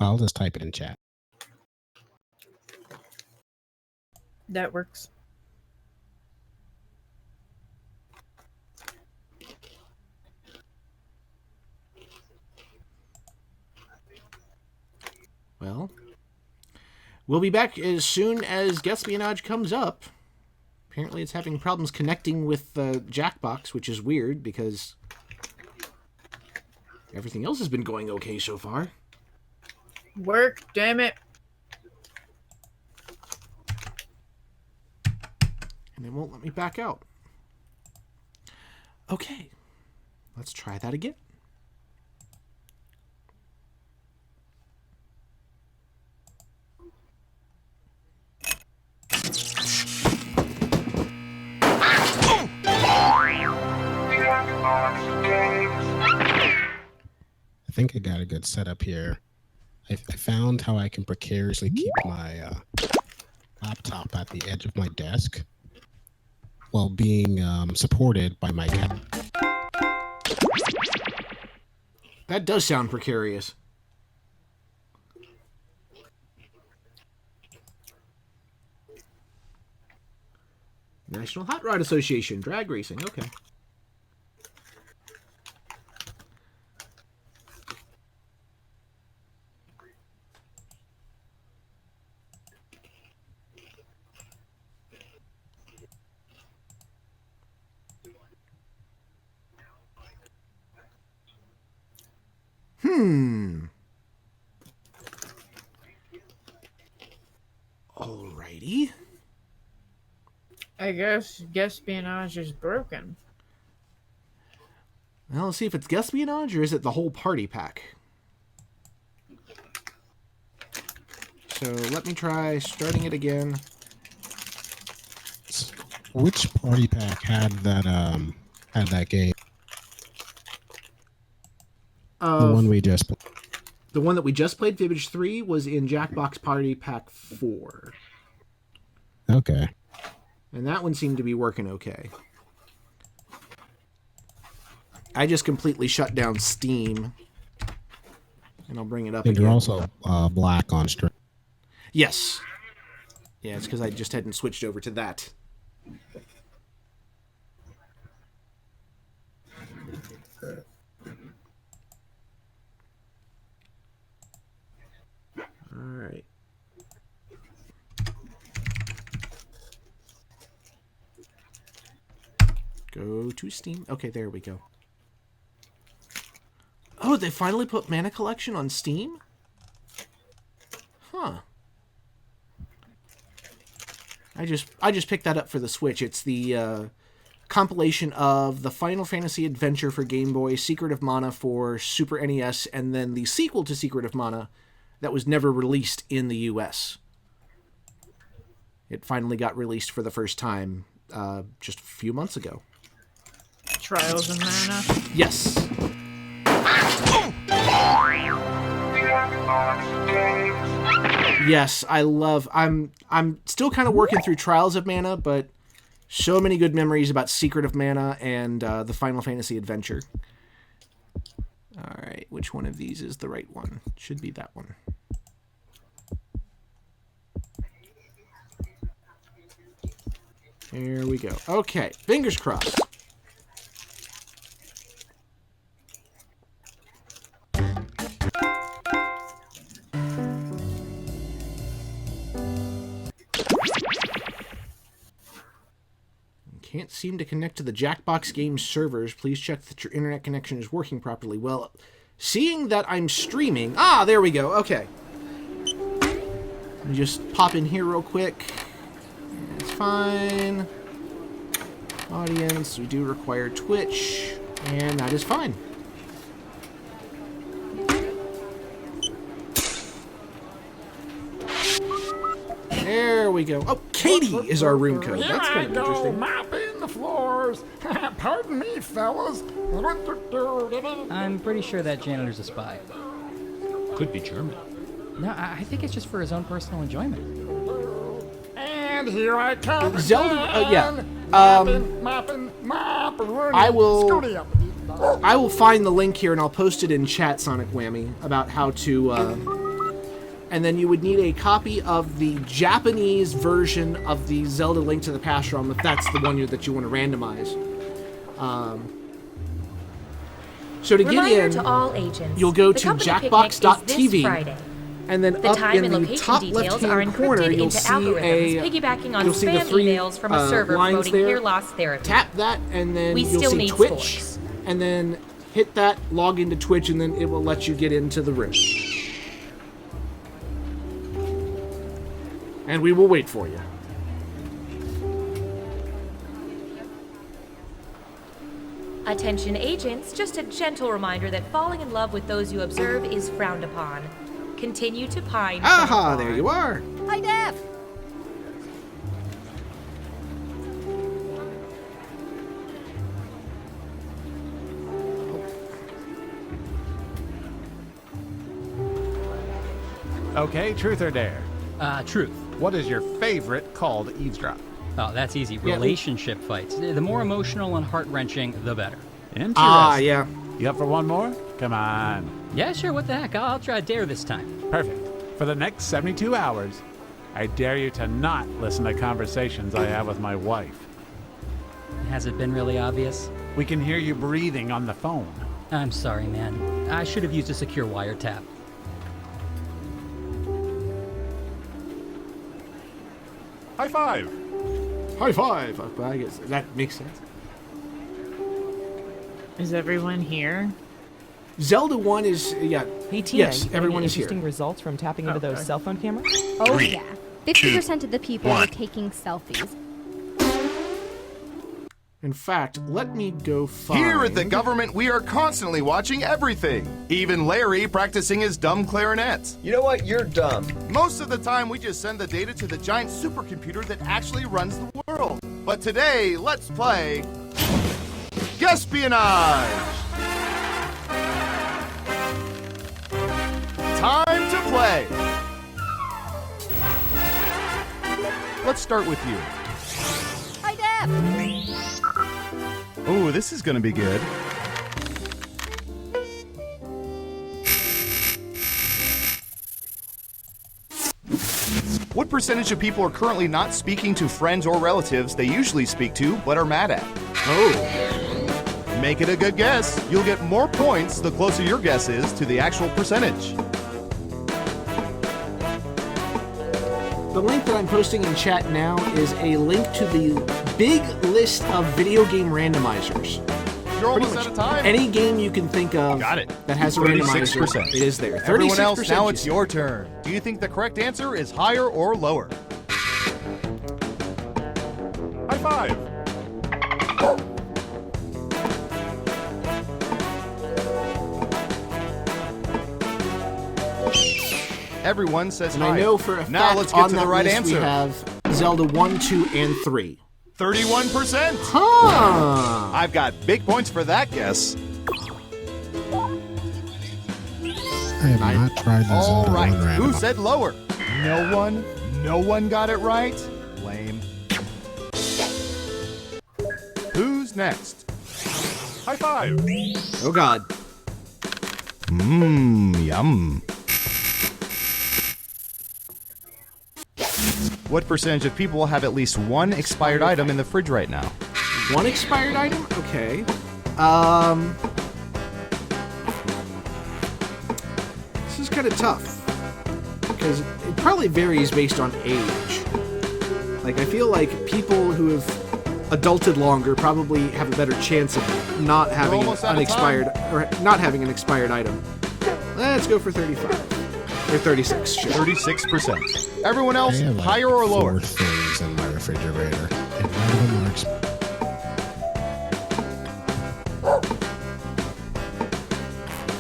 I'll just type it in chat. That works. Well, we'll be back as soon as Guespionage comes up. Apparently it's having problems connecting with Jackbox, which is weird because everything else has been going okay so far. Work, damn it. And it won't let me back out. Okay, let's try that again. I think I got a good setup here. I found how I can precariously keep my laptop at the edge of my desk while being supported by my cat. That does sound precarious. National Hot Rod Association, drag racing, okay. Alrighty. I guess Guespionage is broken. Well, let's see if it's Guespionage or is it the whole party pack. So let me try starting it again. Which party pack had that game? The one we just played. The one that we just played, Fibbage 3, was in Jackbox Party Pack 4. Okay. And that one seemed to be working okay. I just completely shut down Steam. And I'll bring it up And again. you're also black on stream. Yes. Yeah, it's because I just hadn't switched over to that. All right. Go to Steam. Okay, there we go. Oh, they finally put Mana Collection on Steam? Huh. I just picked that up for the Switch. It's the compilation of the Final Fantasy Adventure for Game Boy, Secret of Mana for Super NES, and then the sequel to Secret of Mana that was never released in the US. It finally got released for the first time just a few months ago. Trials of Mana. Yes. Yes, I love. I'm still kind of working through Trials of Mana, but so many good memories about Secret of Mana and the Final Fantasy Adventure. All right, which one of these is the right one? Should be that one. There we go. Okay, fingers crossed. Can't seem to connect to the Jackbox Games servers. Please check that your internet connection is working properly. Well, seeing that I'm streaming... Ah, there we go. Okay. Let me just pop in here real quick. It's fine. Audience, we do require Twitch, and that is fine. There we go. Oh, Katie is our room code. That's kind of interesting. Mopping the floors. Pardon me, fellas. I'm pretty sure that janitor's a spy. Could be German. No, I think it's just for his own personal enjoyment. And here I come. Zelda, yeah. Mopping. I will find the link here and I'll post it in chat, Sonic Whammy, about how to, and then you would need a copy of the Japanese version of the Zelda Link to the Past ROM, if that's the one that you want to randomize. So to get in, to all agents, you'll go to jackbox.tv, and then the up time in and the location top details are left-hand corner, encrypted you'll into see algorithms piggybacking on you'll see the spam three emails from a server lines promoting there. hair loss therapy. Tap that, and then We you'll still see need Twitch, scores. and then hit that, log into Twitch, and then it will let you get into the room. And we will wait for you. Attention agents, just a gentle reminder that falling in love with those you observe is frowned upon. Continue to pine. Aha, there you are. Hi, Def. Okay, truth or dare? Truth. What is your favorite call to eavesdrop? Oh, that's easy. Relationship fights. The more emotional and heart-wrenching, the better. Interesting. Ah, yeah. You up for one more? Come on. Yeah, sure, what the heck. I'll try dare this time. Perfect. For the next 72 hours, I dare you to not listen to conversations I have with my wife. Has it been really obvious? We can hear you breathing on the phone. I'm sorry, man. I should have used a secure wiretap. High five. High five. I guess that makes sense. Is everyone here? Zelda 1 is, yeah. Hey, Tina, yes, you got everyone any is here. interesting results from tapping into those cell phone cameras? Oh, yeah. 50% of the people were taking selfies. In fact, let me go find... Here at the government, we are constantly watching everything. Even Larry practicing his dumb clarinets. You know what? You're dumb. Most of the time, we just send the data to the giant supercomputer that actually runs the world. But today, let's play... Espionage! Time to play. Let's start with you. Hi, Deb. Ooh, this is going to be good. What percentage of people are currently not speaking to friends or relatives they usually speak to but are mad at? Oh. Make it a good guess. You'll get more points the closer your guess is to the actual percentage. The link that I'm posting in chat now is a link to the big list of video game randomizers. You're almost out of time. Any game you can think of Got it. that has a randomizer, 36%. it is there. 36%. Everyone else, now it's your turn. Do you think the correct answer is higher or lower? High five. Everyone says And higher. I know for a now fact let's get on to the that right list answer. we have Zelda 1, 2, and 3. 31%. Huh. I've got big points for that guess. I have not tried the All Zelda right. 1 random. Who said lower? No one? No one got it right? Lame. Who's next? High five. Oh, God. Yum. What percentage of people have at least one expired item in the fridge right now? One expired item? Okay. This is kind of tough. Because it probably varies based on age. Like, I feel like people who have adulted longer probably have a better chance of not having almost out an of time. expired or not having an expired item. Let's go for 35 or 36. Sure. 36%. Everyone else, I have like higher or lower? 4 things in my refrigerator, and none of them are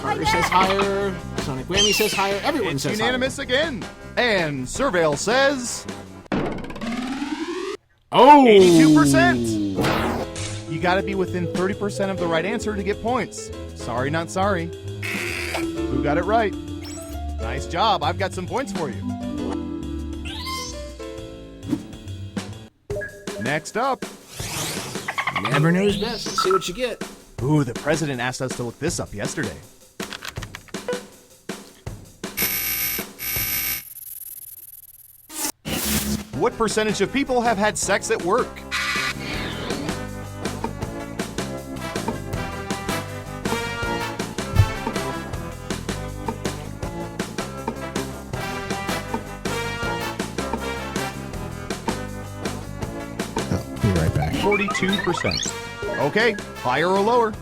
Carter says higher. Sonic Whammy says higher. Everyone It's says unanimous again. And Surveil says Oh! 82%. You got to be within 30% of the right answer to get points. Sorry, not sorry. Who got it right? Nice job. I've got some points for you. Next up. Never knows best. Let's see what you get. Ooh, the president asked us to look this up yesterday. What percentage of people have had sex at work? Oh, be right back. 42%. Okay, higher or lower?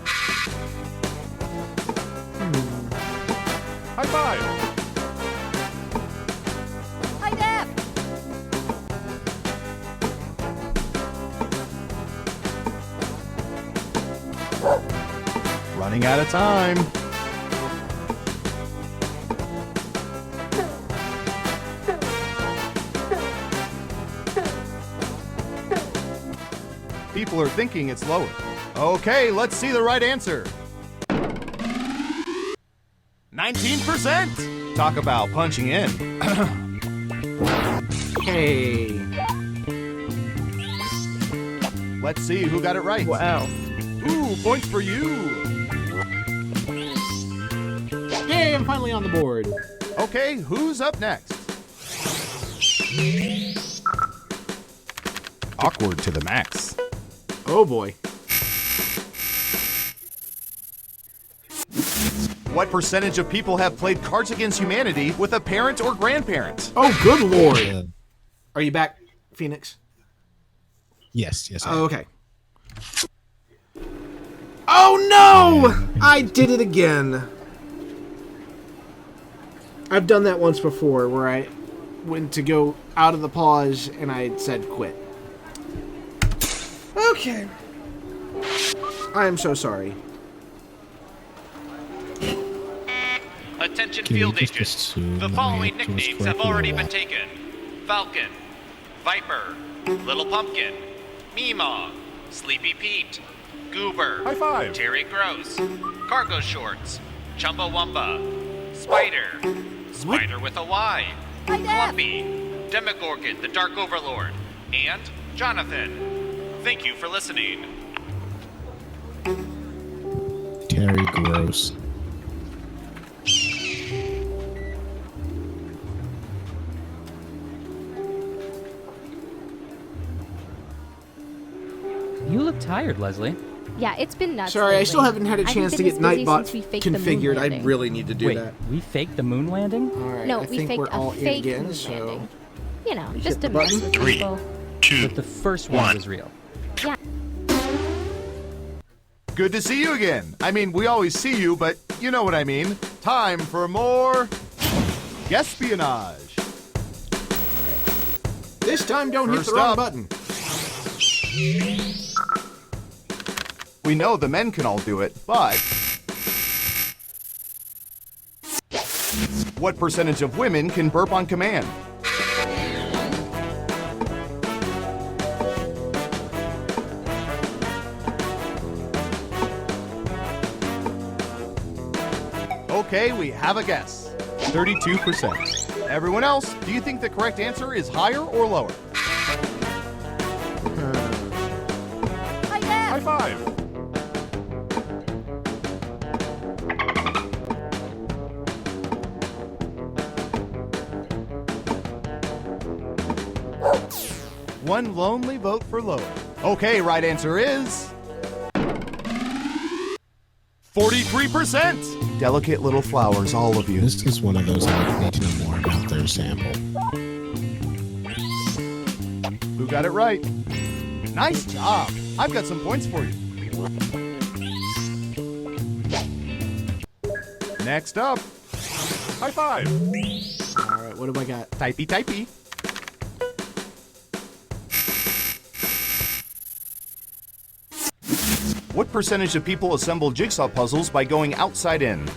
High five. Hi, Deb. Running out of time. People are thinking it's lower. Okay, let's see the right answer. 19%. Talk about punching in. Hey. Let's see who got it right. Wow. Ooh, points for you. Yay, I'm finally on the board. Okay, who's up next? Awkward to the max. Oh boy. What percentage of people have played Cards Against Humanity with a parent or grandparent? Oh, good lord. Are you back, Phoenix? Yes. I am. Oh, okay. Oh no! I did it again. I've done that once before where I went to go out of the pause and I said quit. Okay. I am so sorry. Attention Can you field just agents. assume The that following my answer was nicknames have correct or already been what? taken. Falcon, Viper, Little Pumpkin, Meemaw, Sleepy Pete, Goober, High five. Terry Gross, Cargo Shorts, Chumbawamba, Spider. Spider with a Y. Clumpy. Demogorgon, the Dark Overlord. And Jonathan. Thank you for listening. Terry Gross. You look tired, Leslie. Yeah, it's been nuts. Sorry, I lately. still haven't had a I chance to been get this busy Nightbot since we faked the moon configured. I landing. really need to do Wait, that. we faked the moon landing? All right, No, I we think faked we're a all in fake again, moon so landing. You know, hit just the to mess button. with 3, people. 2, But the first one was real. Yeah. Good to see you again. I mean, we always see you, but you know what I mean. Time for more espionage. this time don't hit First the wrong up. button. We know the men can all do it, but what percentage of women can burp on command? Okay, we have a guess. 32%. Everyone else, do you think the correct answer is higher or lower? High five. One lonely vote for lower. Okay, right answer is 43%. Delicate little flowers, all of you. This is one of those I need to know more about their sample. Who got it right? Nice job. I've got some points for you. Next up, High five. All right, what have I got? typey typey. What percentage of people assemble jigsaw puzzles by going outside in?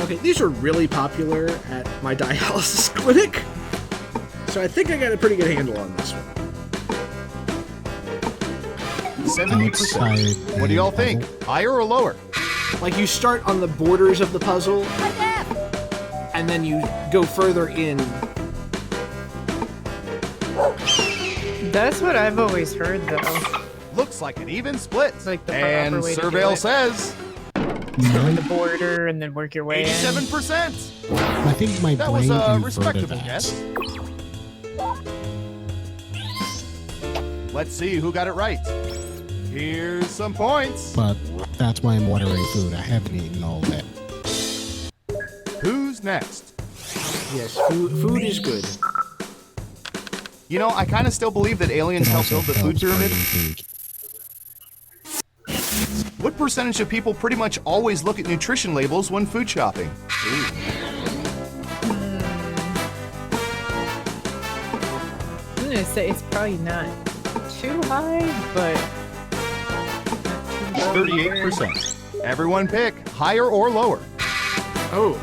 Okay, these are really popular at my dialysis clinic, so I think I got a pretty good handle on this one. 70%. What do y'all think? Higher or lower? Like, you start on the borders of the puzzle, and then you go further in. That's what I've always heard, though. Looks like an even split. Like the and proper way to do Surveil it. says Start the border and then work your way in. 87%. I think my That was brain a inverted respectable that. guess. Let's see who got it right. Here's some points. But that's why I'm ordering food. I haven't eaten all that. Who's next? Yes, food is good. You know, I kind of still believe that aliens It helped also build the food helps pyramid. bring food. What percentage of people pretty much always look at nutrition labels when food shopping? I'm gonna say it's probably not too high, but not too low either. 38%. Everyone pick higher or lower. Oh.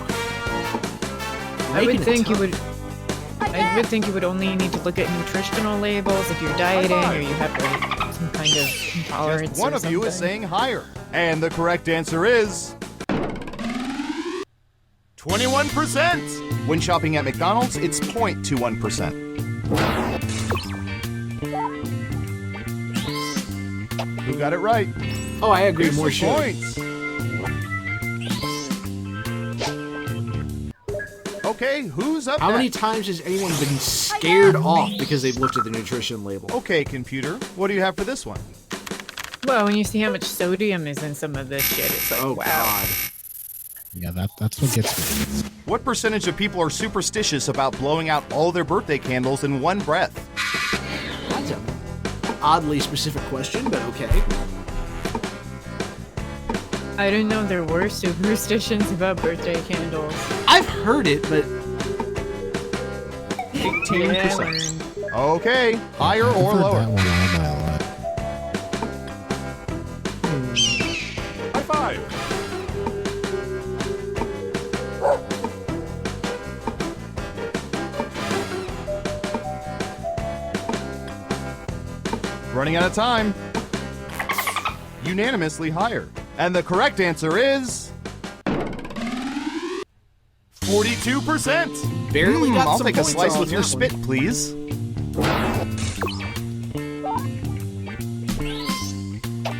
I would Making it think you tough. would. I would think you would only need to look at nutritional labels if you're dieting or you have like some kind of intolerance. Just one or of you is something. saying higher. And the correct answer is 21%. When shopping at McDonald's, it's 0.21%. Who got it right? Oh, I agree. Here's More some should. points. Okay, who's up How many next? times has anyone been scared off because they've looked at the nutrition label? Okay, computer, what do you have for this one? Well, when you see how much sodium is in some of this shit, it's like, Oh, wow. God. Yeah, that's what gets me. What percentage of people are superstitious about blowing out all their birthday candles in one breath? That's a oddly specific question, but okay. I didn't know there were superstitions about birthday candles. I've heard it, but 18%. Okay, higher I've or heard lower? that one all my life. High five. Running out of time. Unanimously higher. And the correct answer is 42%. Barely got I'll some take a points slice off with your that spit, please.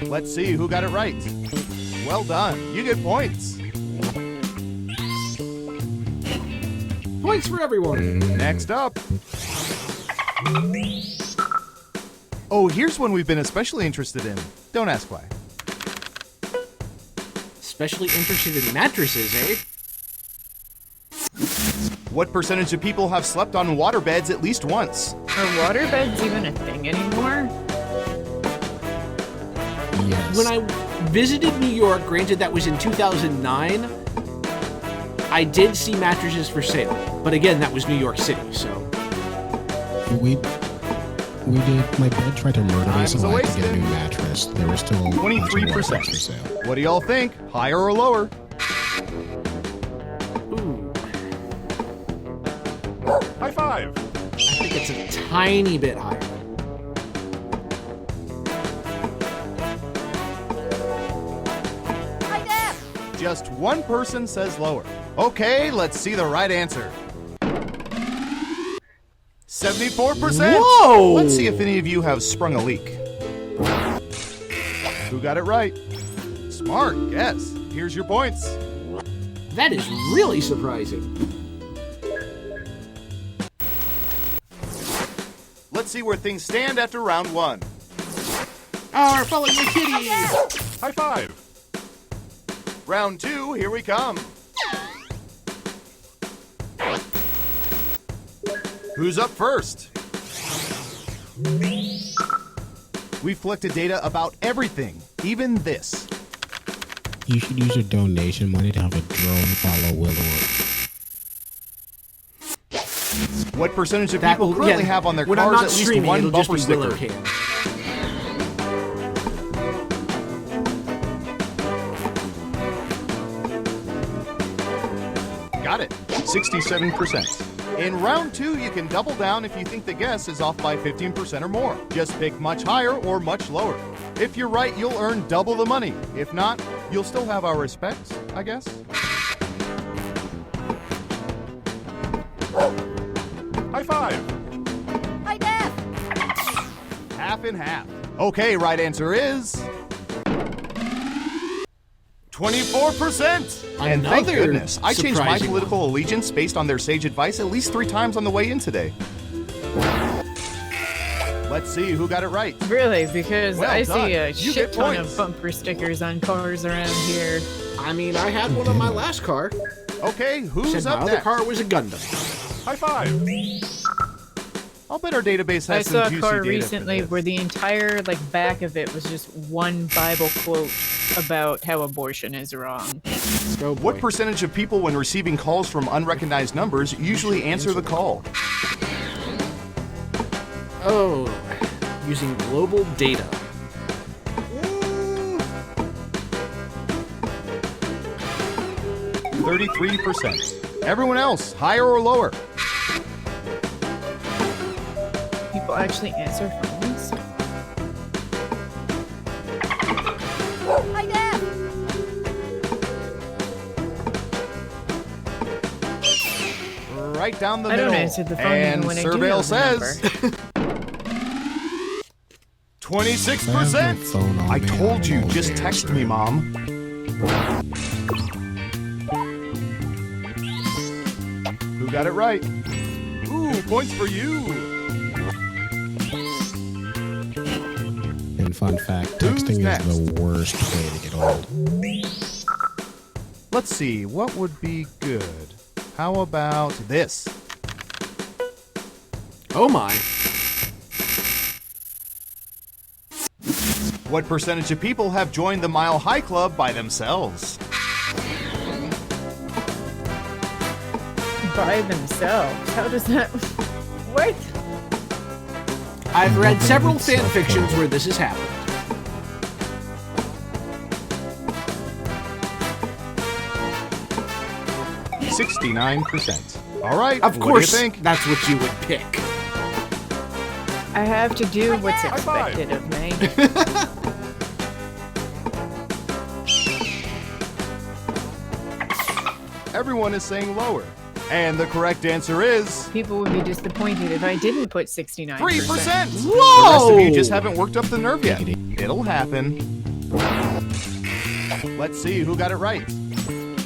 Let's see who got it right. Well done. You get points. Points for everyone. Next up. Oh, here's one we've been especially interested in. Don't ask why. Especially interested in mattresses, eh? What percentage of people have slept on waterbeds at least once? Are waterbeds even a thing anymore? Yes. When I visited New York, granted that was in 2009, I did see mattresses for sale. But again, that was New York City, so... We did. My bed tried to murder me, so Time's I had to get a wasted. new mattress. There were still 23%. for sale. What do y'all think? Higher or lower? Ooh, High five. I think it's a tiny bit higher. Just one person says lower. Okay, let's see the right answer. 74%. Whoa! Let's see if any of you have sprung a leak. Who got it right? Smart, yes. Here's your points. That is really surprising. Let's see where things stand after round one. Our fellow kitties! High five. Round two, here we come. Who's up first? We've collected data about everything, even this. You should use your donation money to have a drone follow Willoward. What percentage of That people will- currently yeah, have on their when I'm cars not at least streaming, one it'll just bumper be Willow sticker? Can. Got it. 67%. In round two, you can double down if you think the guess is off by 15% or more. Just pick much higher or much lower. If you're right, you'll earn double the money. If not, you'll still have our respect, I guess. High five. Half and half. Okay, right answer is 24%. And thank Another goodness, I changed my surprising political allegiance based on their sage advice at least 3 times on the way in today. Let's see who got it right. Really? Because Well I done. see a You shit get ton points. of bumper stickers on cars around here. I mean, I had one on my last car. Okay, who's Said my up other next? car was a Gundam. High five. I'll bet our database I has saw some a juicy car data recently for where this. the entire back of it was just one Bible quote about how abortion is wrong. Oh, boy. What percentage of people when receiving calls from unrecognized numbers usually answer the call? Oh, using global data. 33%. Everyone else, higher or lower? People actually answer phones? Right down the I middle. don't answer the phone and even when I do know Surveil the says number. 26%. Phone on I me, told you, I'm just always text answering. me, Mom. Who got it right? Ooh, points for you. And fun fact, Who's texting next? is the worst way to get old. Let's see, what would be good? How about this? Oh my. What percentage of people have joined the Mile High Club by themselves? By themselves? How does that... What? I've read several fan fictions where this has happened. 69%. All right, Of what course, do you think? that's what you would pick. I have to do what's High five. expected of me. Everyone is saying lower. And the correct answer is People would be disappointed if I didn't put 69%. 3%. Whoa! The rest of you just haven't worked up the nerve yet. It'll happen. Let's see who got it right.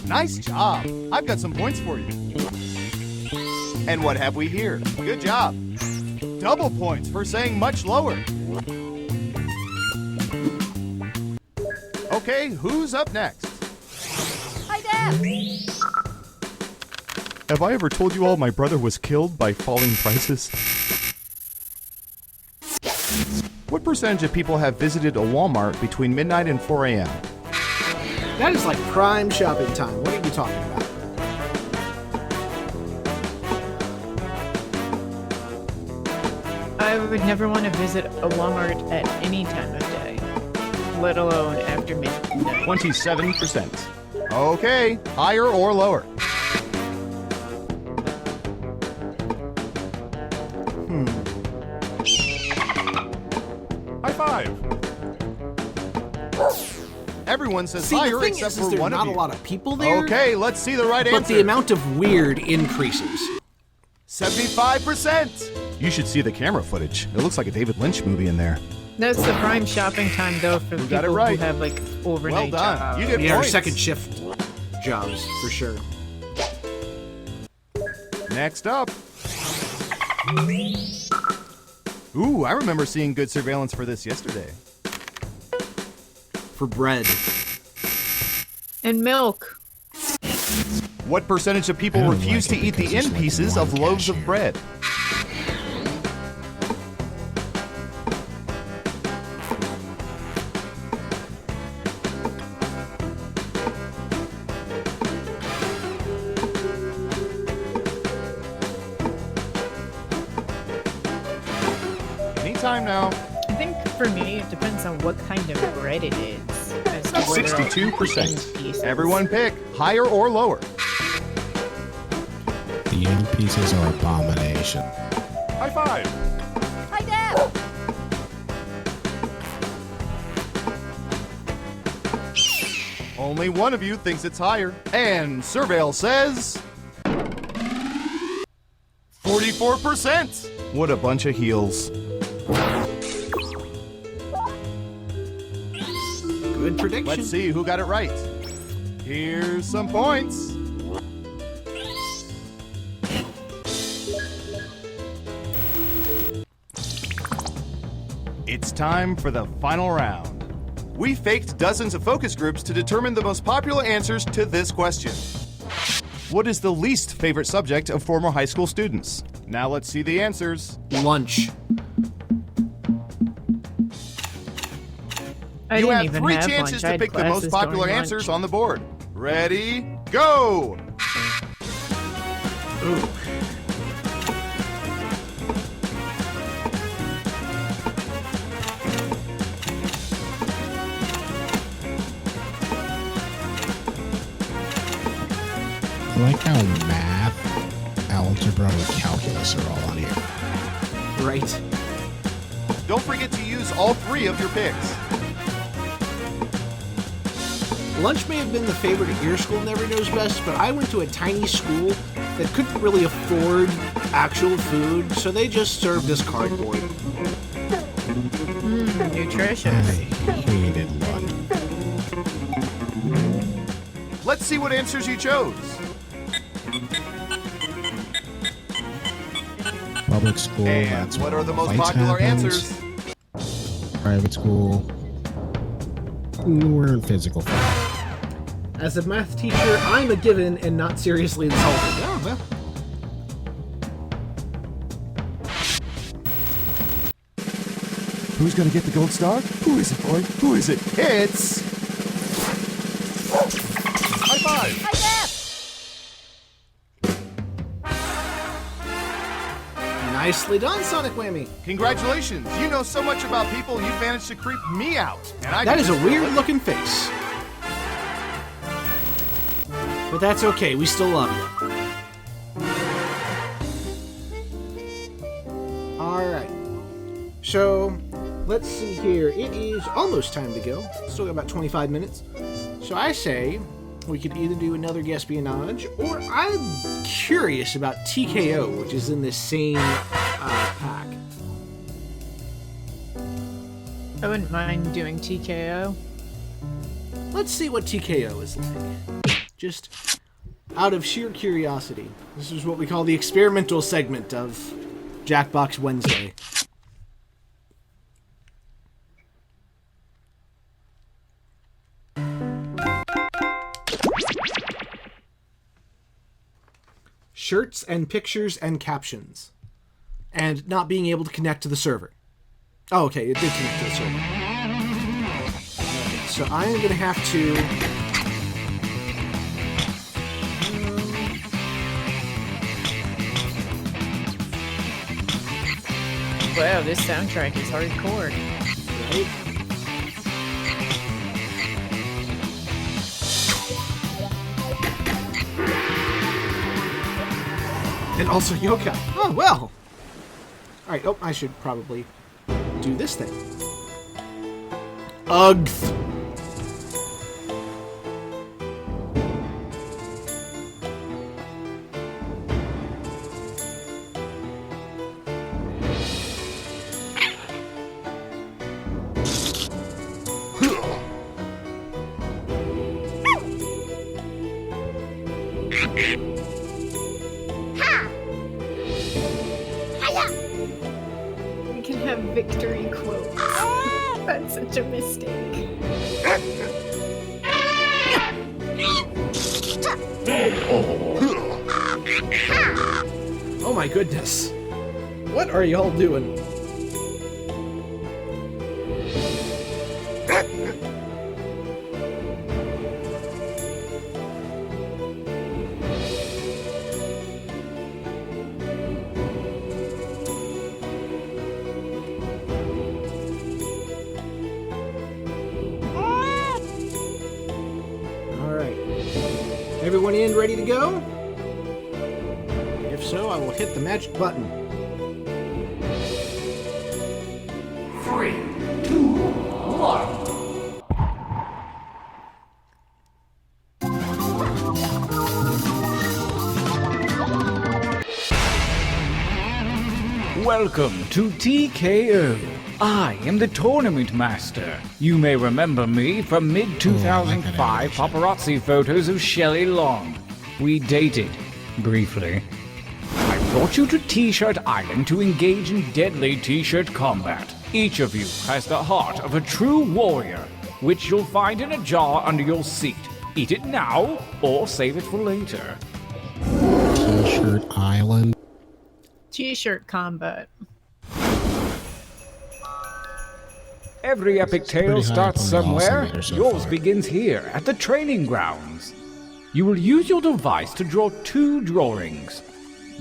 Nice job. I've got some points for you. And what have we here? Good job. Double points for saying much lower. Okay, who's up next? Hi, Dad. Have I ever told you all my brother was killed by falling prices? What percentage of people have visited a Walmart between midnight and 4 a.m.? That is like prime shopping time. What are you talking about? I would never want to visit a Walmart at any time of day, let alone after midnight. 27%. Okay, higher or lower? High five. Everyone says See, the higher thing except is for there's one not of a you. lot of people there. Okay, let's see the right but answer. the amount of weird increases. 75%. You should see the camera footage. It looks like a David Lynch movie in there. That's the prime shopping time, though, for You got it people right. who have, like, overnight Well done. jobs. You get Yeah, our points. second shift jobs, for sure. Next up. Ooh, I remember seeing good surveillance for this yesterday. For bread. And milk. What percentage of people I don't refuse like to it eat the because there's end like pieces one of loaves of cashier. bread? Anytime now. I think for me, it depends on what kind of bread it is. As to whether I'll eat the end 62%. pieces. Everyone pick higher or lower. The end pieces are abomination. High five. Hi, Dad. Only one of you thinks it's higher. And Surveil says 44%. What a bunch of heels. Good prediction. Let's see who got it right. Here's some points. It's time for the final round. We faked dozens of focus groups to determine the most popular answers to this question. What is the least favorite subject of former high school students? Now let's see the answers. Lunch. I You didn't have even 3 have chances lunch. I to had pick the most classes popular during answers lunch. on the board. Ready, go! Ooh. I like how math, algebra, and calculus are all on here. Right. Don't forget to use all 3 of your picks. Lunch may have been the favorite at your school, Never Knows Best, but I went to a tiny school that couldn't really afford actual food, so they just served us cardboard. Nutritious. I hated lunch. Let's see what answers you chose. Public school, And that's what where are the all most fights popular happens. answers? Private school, we're in physical fight. As a math teacher, I'm a given and not seriously insulted. Oh, well. Who's gonna get the gold star? Who is it, boy? Who is it? It's... High five. Hi, Dad. Nicely done, Sonic Whammy. Congratulations! You know so much about people, you've managed to creep me out. And I That can is a just- weird looking face. But that's okay, we still love you. Alright. So, let's see here. It is almost time to go. Still got about 25 minutes. So I say We could either do another espionage, or I'm curious about TKO, which is in this same pack. I wouldn't mind doing TKO. Let's see what TKO is like. Just out of sheer curiosity. This is what we call the experimental segment of Jackbox Wednesday. Shirts and pictures and captions. And not being able to connect to the server. Oh, okay, it did connect to the server. Alright, so I am going to have to... Wow, this soundtrack is hardcore. Right? And also yokai. Oh, well. Alright, oh, I should probably do this thing. Ugh. We can have victory quotes. That's such a mistake. Oh my goodness. What are y'all doing? Everyone in, ready to go? If so, I will hit the magic button. 3, 2, 1. Welcome to TKO. I am the tournament master. You may remember me from mid-2005 paparazzi photos of Shelley Long. We dated, briefly. I brought you to T-Shirt Island to engage in deadly T-shirt combat. Each of you has the heart of a true warrior, which you'll find in a jar under your seat. Eat it now, or save it for later. T-Shirt Island. T-shirt combat. Every epic tale starts somewhere. Yours begins here, at the training grounds. You will use your device to draw 2 drawings.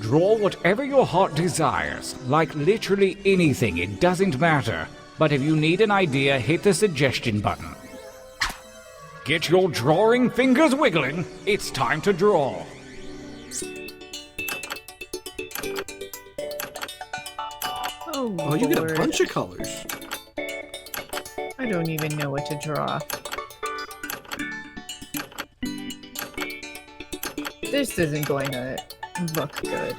Draw whatever your heart desires, like literally anything, it doesn't matter. But if you need an idea, hit the suggestion button. Get your drawing fingers wiggling. It's time to draw. Oh, you get a bunch of colors. I don't even know what to draw. This isn't going to look good.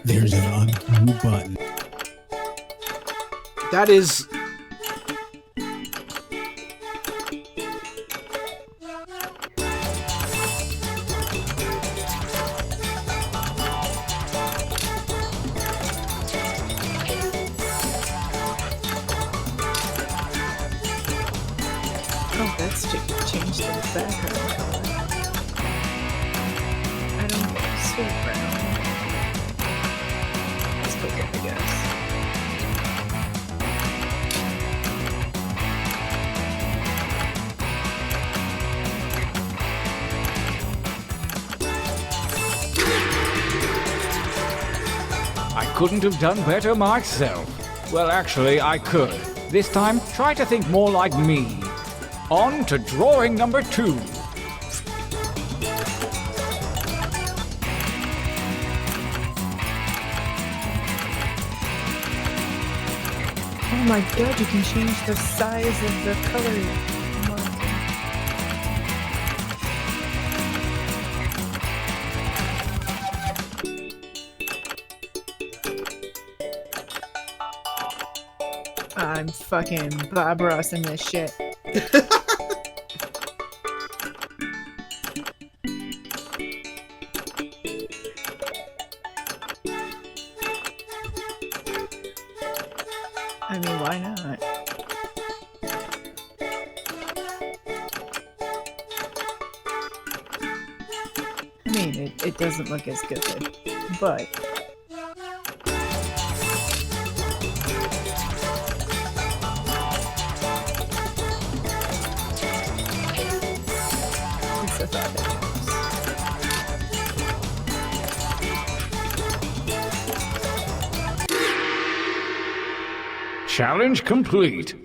There's an undo button. That is... Oh, that's to change the background color. I don't get sweet brown. Let's go good, I guess. I couldn't have done better myself. Well, actually, I could. This time, try to think more like me. On to drawing number 2. Oh my god, you can change the size of the color. I'm fucking Bob Ross in this shit. I mean, why not? I mean, it doesn't look as good, but... it's a thought that counts. Challenge complete.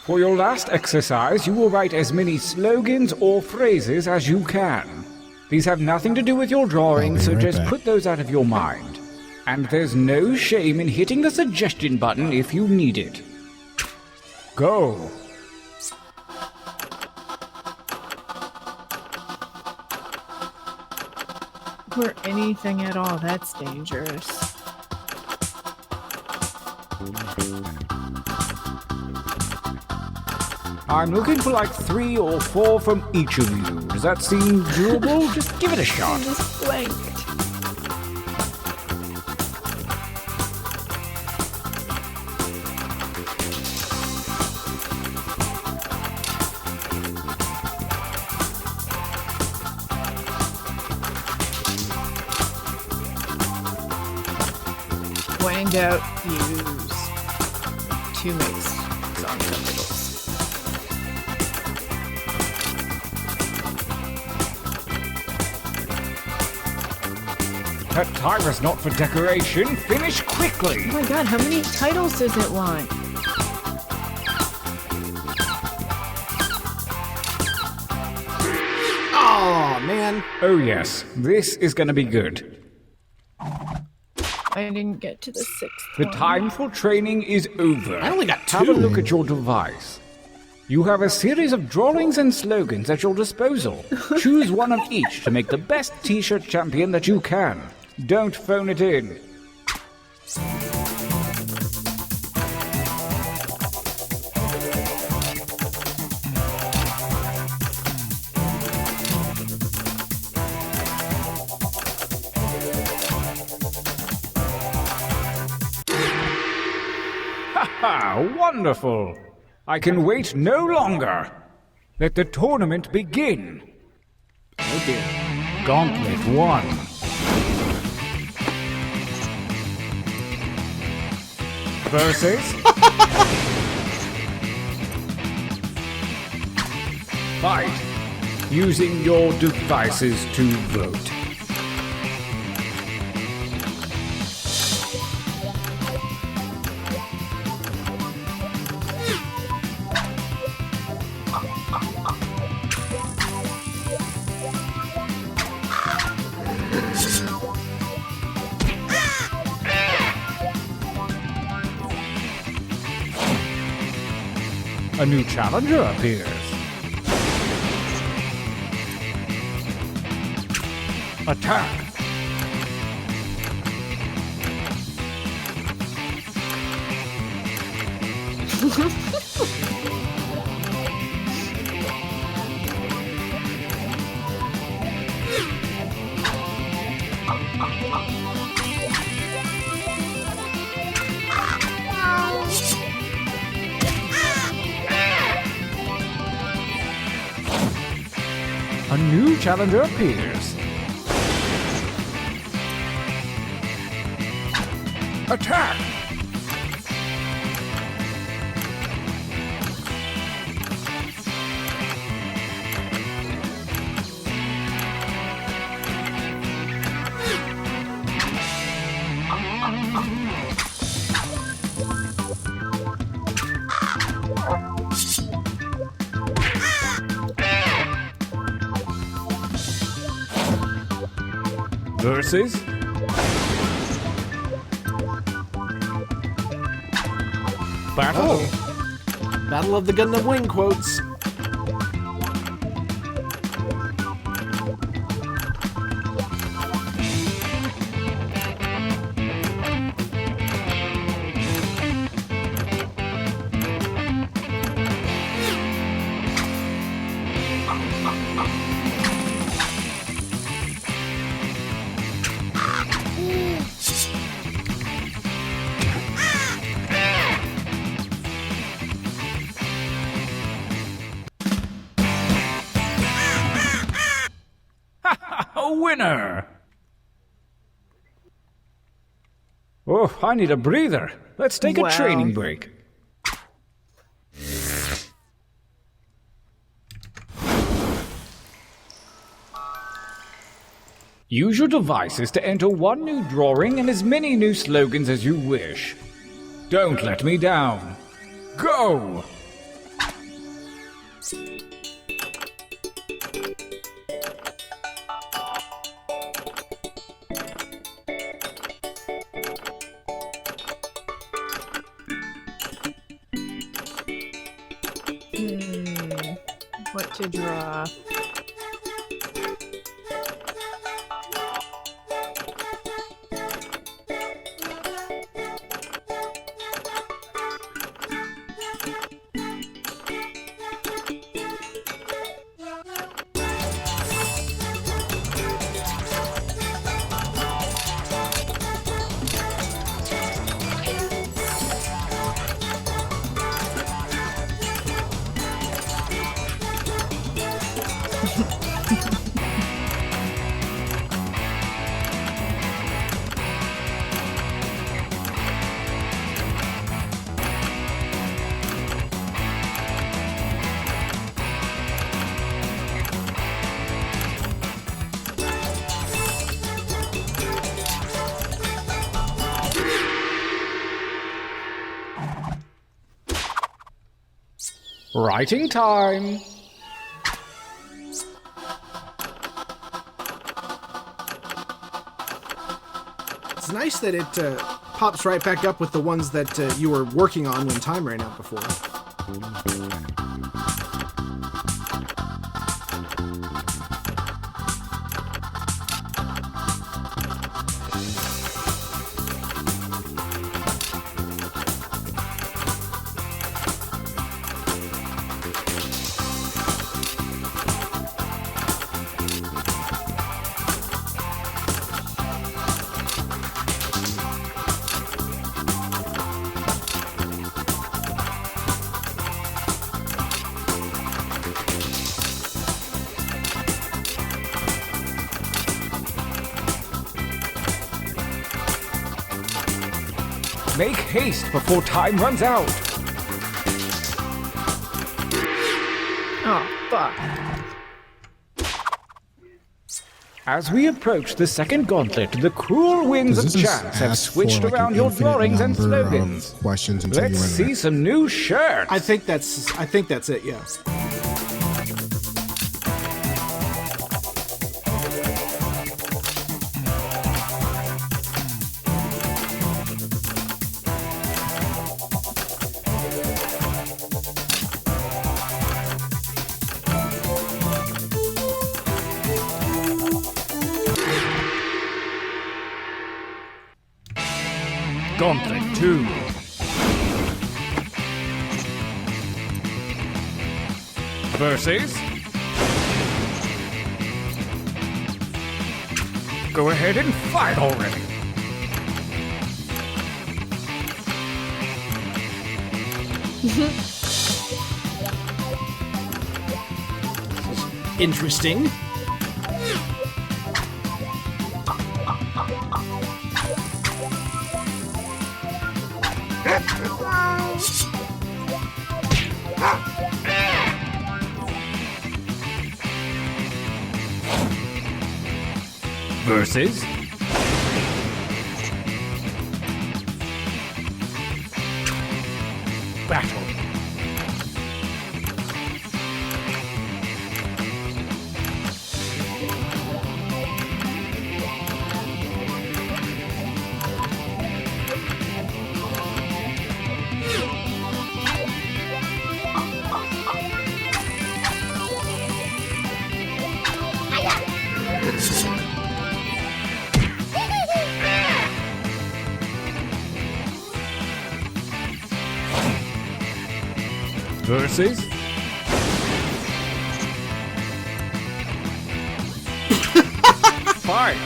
For your last exercise, you will write as many slogans or phrases as you can. These have nothing to do with your drawing, so just put those out of your mind. And there's no shame in hitting the suggestion button if you need it. Go! Or anything at all, that's dangerous. I'm looking for like 3 or 4 from each of you. Does that seem doable? Just give it a shot. I just blanked. When in doubt, use 2 mix song titles. That timer's not for decoration. Finish quickly. Oh my god, how many titles does it want? Oh, man. Oh yes, this is gonna be good. I didn't get to the 6th The one. time for training is over. I only got 2. Have a look at your device. You have a series of drawings and slogans at your disposal. Choose one of each to make the best t-shirt champion that you can. Don't phone it in. Ha! Wonderful! I can wait no longer. Let the tournament begin. Oh dear. Gauntlet 1. Versus... Fight. Using your devices to vote. A new challenger appears. Attack! A new challenger appears. Attack! Versus battle? Battle of the Gundam Wing quotes. A winner! Oh, I need a breather. Let's take a training break. Use your devices to enter one new drawing and as many new slogans as you wish. Don't let me down. Go! What to draw? Writing time. It's nice that it pops right back up with the ones that you were working on when time ran out before. Make haste before time runs out. Oh, fuck. As we approach the second gauntlet, the cruel winds of Does this chance have ask switched for, like, around an your infinite drawings and number of slogans. questions until Let's you run see some new shirts. I think that's it, yeah. Gauntlet 2. Versus. Go ahead and fight already. Interesting. Versus. Battle. Versus fight.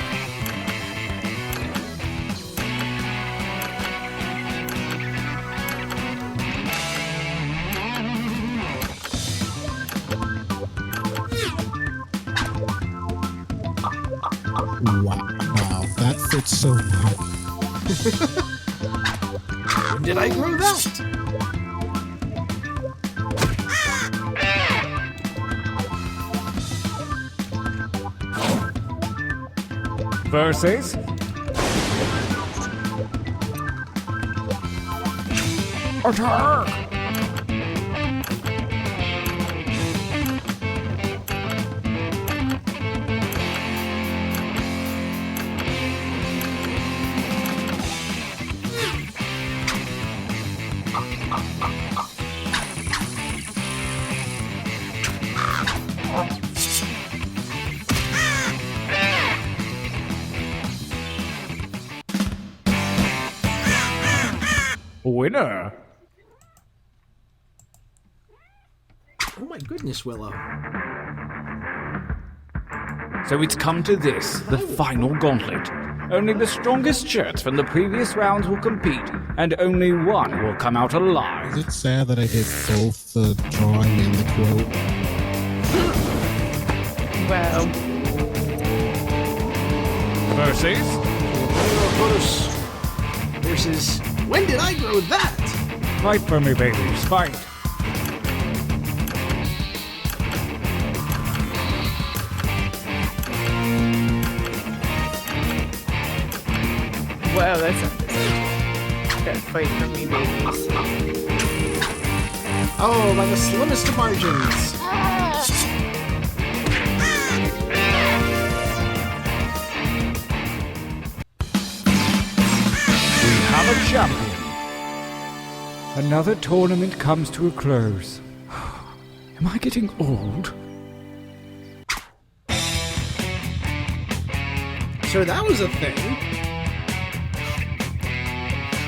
Wow, that fits so well. When did I grow that? Versus attack. Winner. Oh my goodness, Willow. So it's come to this, the final gauntlet. Only the strongest shirts from the previous rounds will compete, and only one will come out alive. Is it sad that I did both the drawing and the quote? Wow. Versus, when did I grow that? Fight for me, babies, fight. Wow, that's ambitious. That fight for me, babies. Oh, by the slimmest of margins. We have a champion. Another tournament comes to a close. Am I getting old? So that was a thing.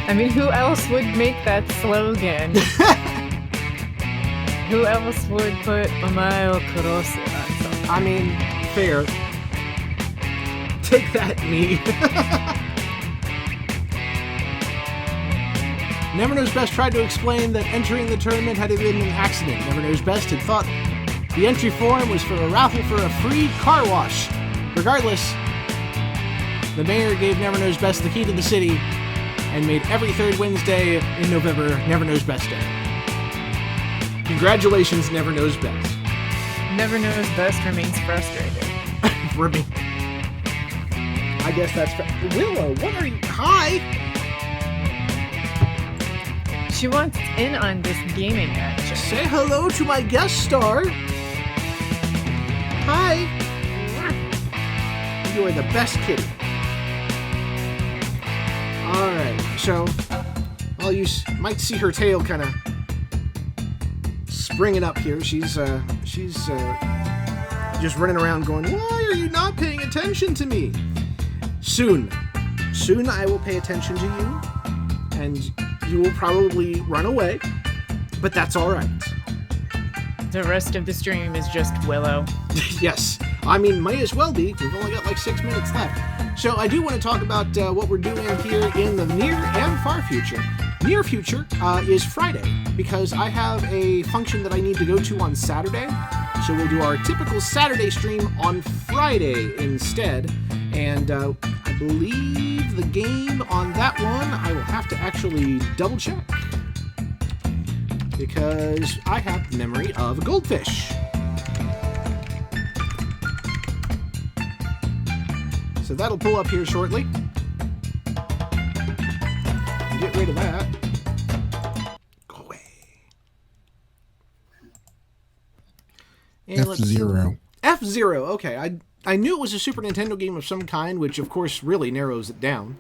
I mean, who else would make that slogan? Who else would put Omae Kurose on something? I mean, fair. Take that, me. Never Knows Best tried to explain that entering the tournament had been an accident. Never Knows Best had thought the entry form was for a raffle for a free car wash. Regardless, the mayor gave Never Knows Best the key to the city and made every third Wednesday in November Never Knows Best Day. Congratulations, Never Knows Best. Never Knows Best remains frustrated. I guess that's Willow, what are you? Hi! She wants in on this gaming action. Say hello to my guest star. Hi. You are the best kitty. Alright, so you might see her tail kind of springing up here. She's just running around going, why are you not paying attention to me? Soon I will pay attention to you, and you will probably run away, but that's alright. The rest of the stream is just Willow. Yes, I mean, might as well be. We've only got like 6 minutes left. So I do want to talk about what we're doing here in the near and far future. Near future is Friday, because I have a function that I need to go to on Saturday. So we'll do our typical Saturday stream on Friday instead. And I believe the game on that one, I will have to actually double check, because I have the memory of a goldfish. So that'll pull up here shortly. Get rid of that. Go away. And F-Zero. F-Zero, okay. I knew it was a Super Nintendo game of some kind, which of course really narrows it down.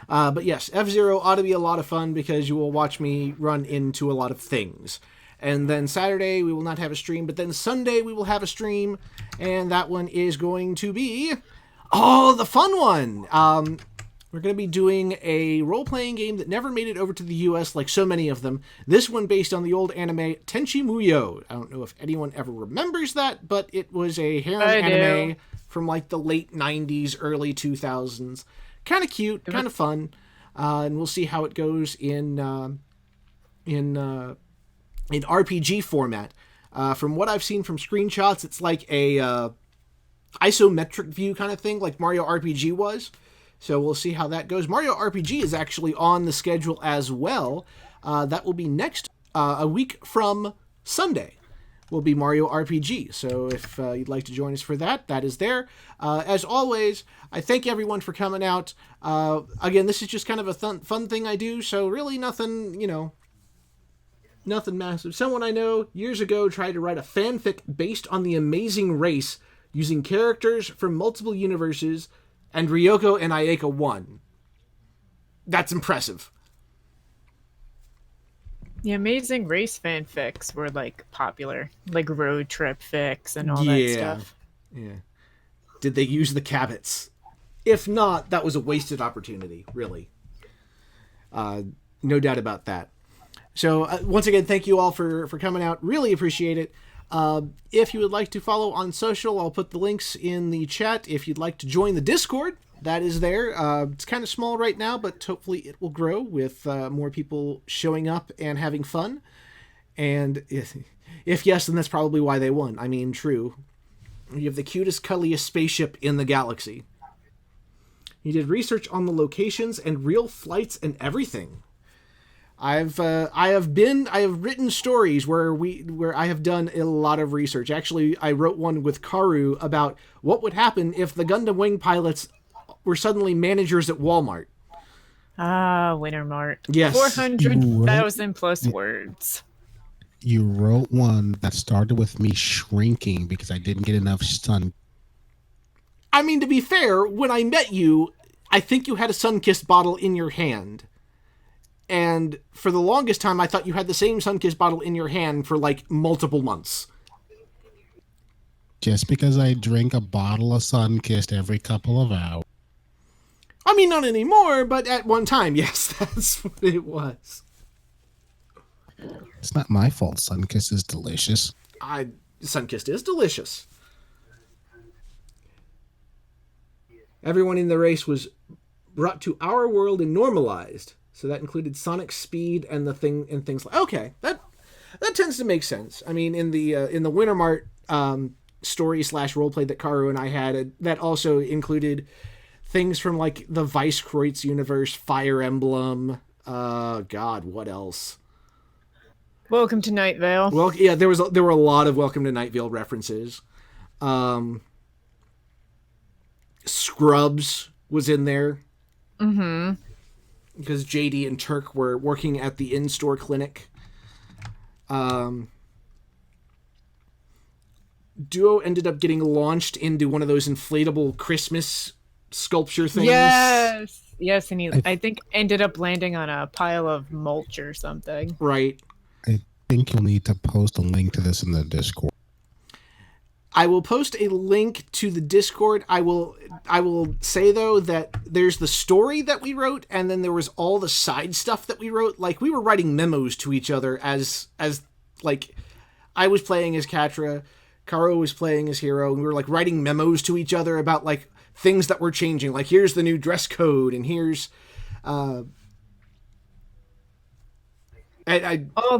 But yes, F-Zero ought to be a lot of fun, because you will watch me run into a lot of things. And then Saturday we will not have a stream, but then Sunday we will have a stream, and that one is going to be... Oh, the fun one! We're going to be doing a role-playing game that never made it over to the US like so many of them. This one based on the old anime Tenchi Muyo. I don't know if anyone ever remembers that, but it was a harem anime from like the late 90s, early 2000s. Kind of cute, kind of fun. And we'll see how it goes in RPG format. From what I've seen from screenshots, it's like a isometric view kind of thing, like Mario RPG was. So we'll see how that goes. Mario RPG is actually on the schedule as well. That will be next, a week from Sunday, will be Mario RPG. So if you'd like to join us for that, that is there. As always, I thank everyone for coming out. Again, this is just kind of a fun thing I do, so really nothing, nothing massive. Someone I know years ago tried to write a fanfic based on The Amazing Race using characters from multiple universes, and Ryoko and Ayeka won. That's impressive. The Amazing Race fanfics were like popular, like road trip fics and all that stuff. Yeah. Did they use the Cabots? If not, that was a wasted opportunity, really. No doubt about that. So once again, thank you all for coming out. Really appreciate it. If you would like to follow on social, I'll put the links in the chat. If you'd like to join the Discord, that is there. It's kind of small right now, but hopefully it will grow with more people showing up and having fun. And if yes, then that's probably why they won. I mean, true. You have the cutest, cuddliest spaceship in the galaxy. You did research on the locations and real flights and everything. I have written stories where I have done a lot of research. Actually, I wrote one with Karu about what would happen if the Gundam Wing pilots were suddenly managers at Walmart. Winter Mart. Yes. 400,000 plus words. You wrote one that started with me shrinking because I didn't get enough sun. I mean, to be fair, when I met you, I think you had a Sunkist bottle in your hand. And for the longest time, I thought you had the same Sunkist bottle in your hand for like multiple months. Just because I drink a bottle of Sunkist every couple of hours. I mean, not anymore, but at one time, yes, that's what it was. It's not my fault. Sunkist is delicious. Sunkist is delicious. Everyone in the race was brought to our world and normalized. So that included Sonic speed and things like. Okay, that tends to make sense. I mean, in the Winter Mart story / roleplay that Karu and I had, that also included things from like the Vice Kreutz universe, Fire Emblem. God, what else? Welcome to Night Vale. Well, yeah, there were a lot of Welcome to Night Vale references. Scrubs was in there. Mm-hmm. Because JD and Turk were working at the in-store clinic. Duo ended up getting launched into one of those inflatable Christmas sculpture things. Yes, and he, I think, ended up landing on a pile of mulch or something. Right. I think you'll need to post a link to this in the Discord. I will post a link to the Discord. I will say, though, that there's the story that we wrote, and then there was all the side stuff that we wrote. Like, we were writing memos to each other as like, I was playing as Katra, Karo was playing as Hero, and we were, like, writing memos to each other about, like, things that were changing. Like, here's the new dress code, and here's... all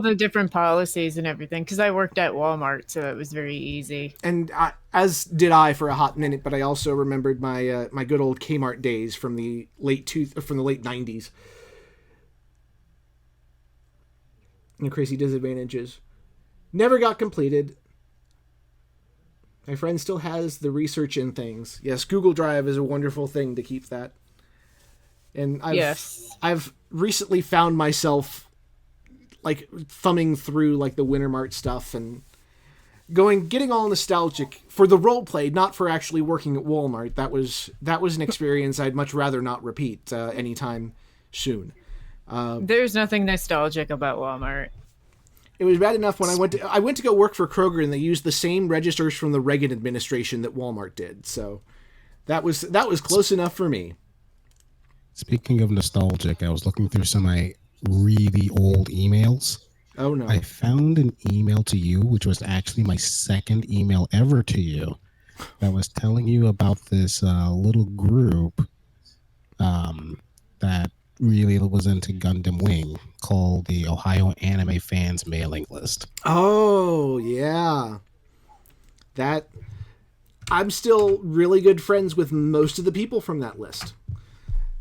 the different policies and everything, because I worked at Walmart, so it was very easy. And as did I for a hot minute, but I also remembered my my good old Kmart days from the late 90s. And crazy disadvantages. Never got completed. My friend still has the research in things. Yes, Google Drive is a wonderful thing to keep that. And I've recently found myself like thumbing through like the Winter Mart stuff and getting all nostalgic for the role play, not for actually working at Walmart. That was an experience I'd much rather not repeat anytime soon. There's nothing nostalgic about Walmart. It was bad enough when I went to go work for Kroger and they used the same registers from the Reagan administration that Walmart did. So that was close enough for me. Speaking of nostalgic, I was looking through some of my really old emails. Oh no! I found an email to you, which was actually my second email ever to you, that was telling you about this little group that really was into Gundam Wing called the Ohio Anime Fans Mailing List. Oh yeah, that I'm still really good friends with most of the people from that list.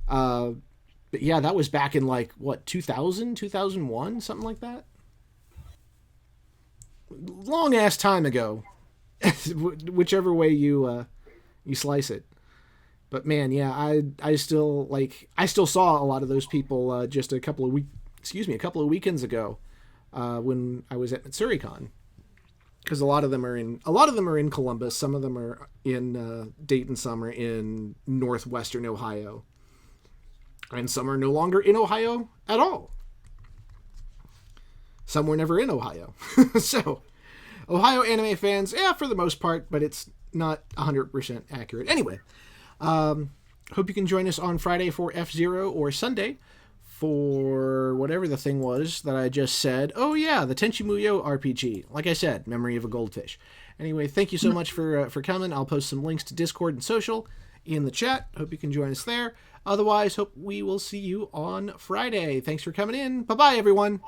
But yeah, that was back in like what 2000, 2001, something like that. Long ass time ago, whichever way you slice it. But man, yeah, I still saw a lot of those people just a couple of weekends ago when I was at MitsuriCon, because a lot of them are in Columbus, some of them are in Dayton, some are in northwestern Ohio, and some are no longer in Ohio at all. Some were never in Ohio. So, Ohio anime fans, yeah, for the most part, but it's not 100% accurate. Anyway, hope you can join us on Friday for F-Zero or Sunday for whatever the thing was that I just said. Oh yeah, the Tenchi Muyo RPG. Like I said, Memory of a Goldfish. Anyway, thank you so much for coming. I'll post some links to Discord and social in the chat. Hope you can join us there. Otherwise, hope we will see you on Friday. Thanks for coming in. Bye-bye, everyone.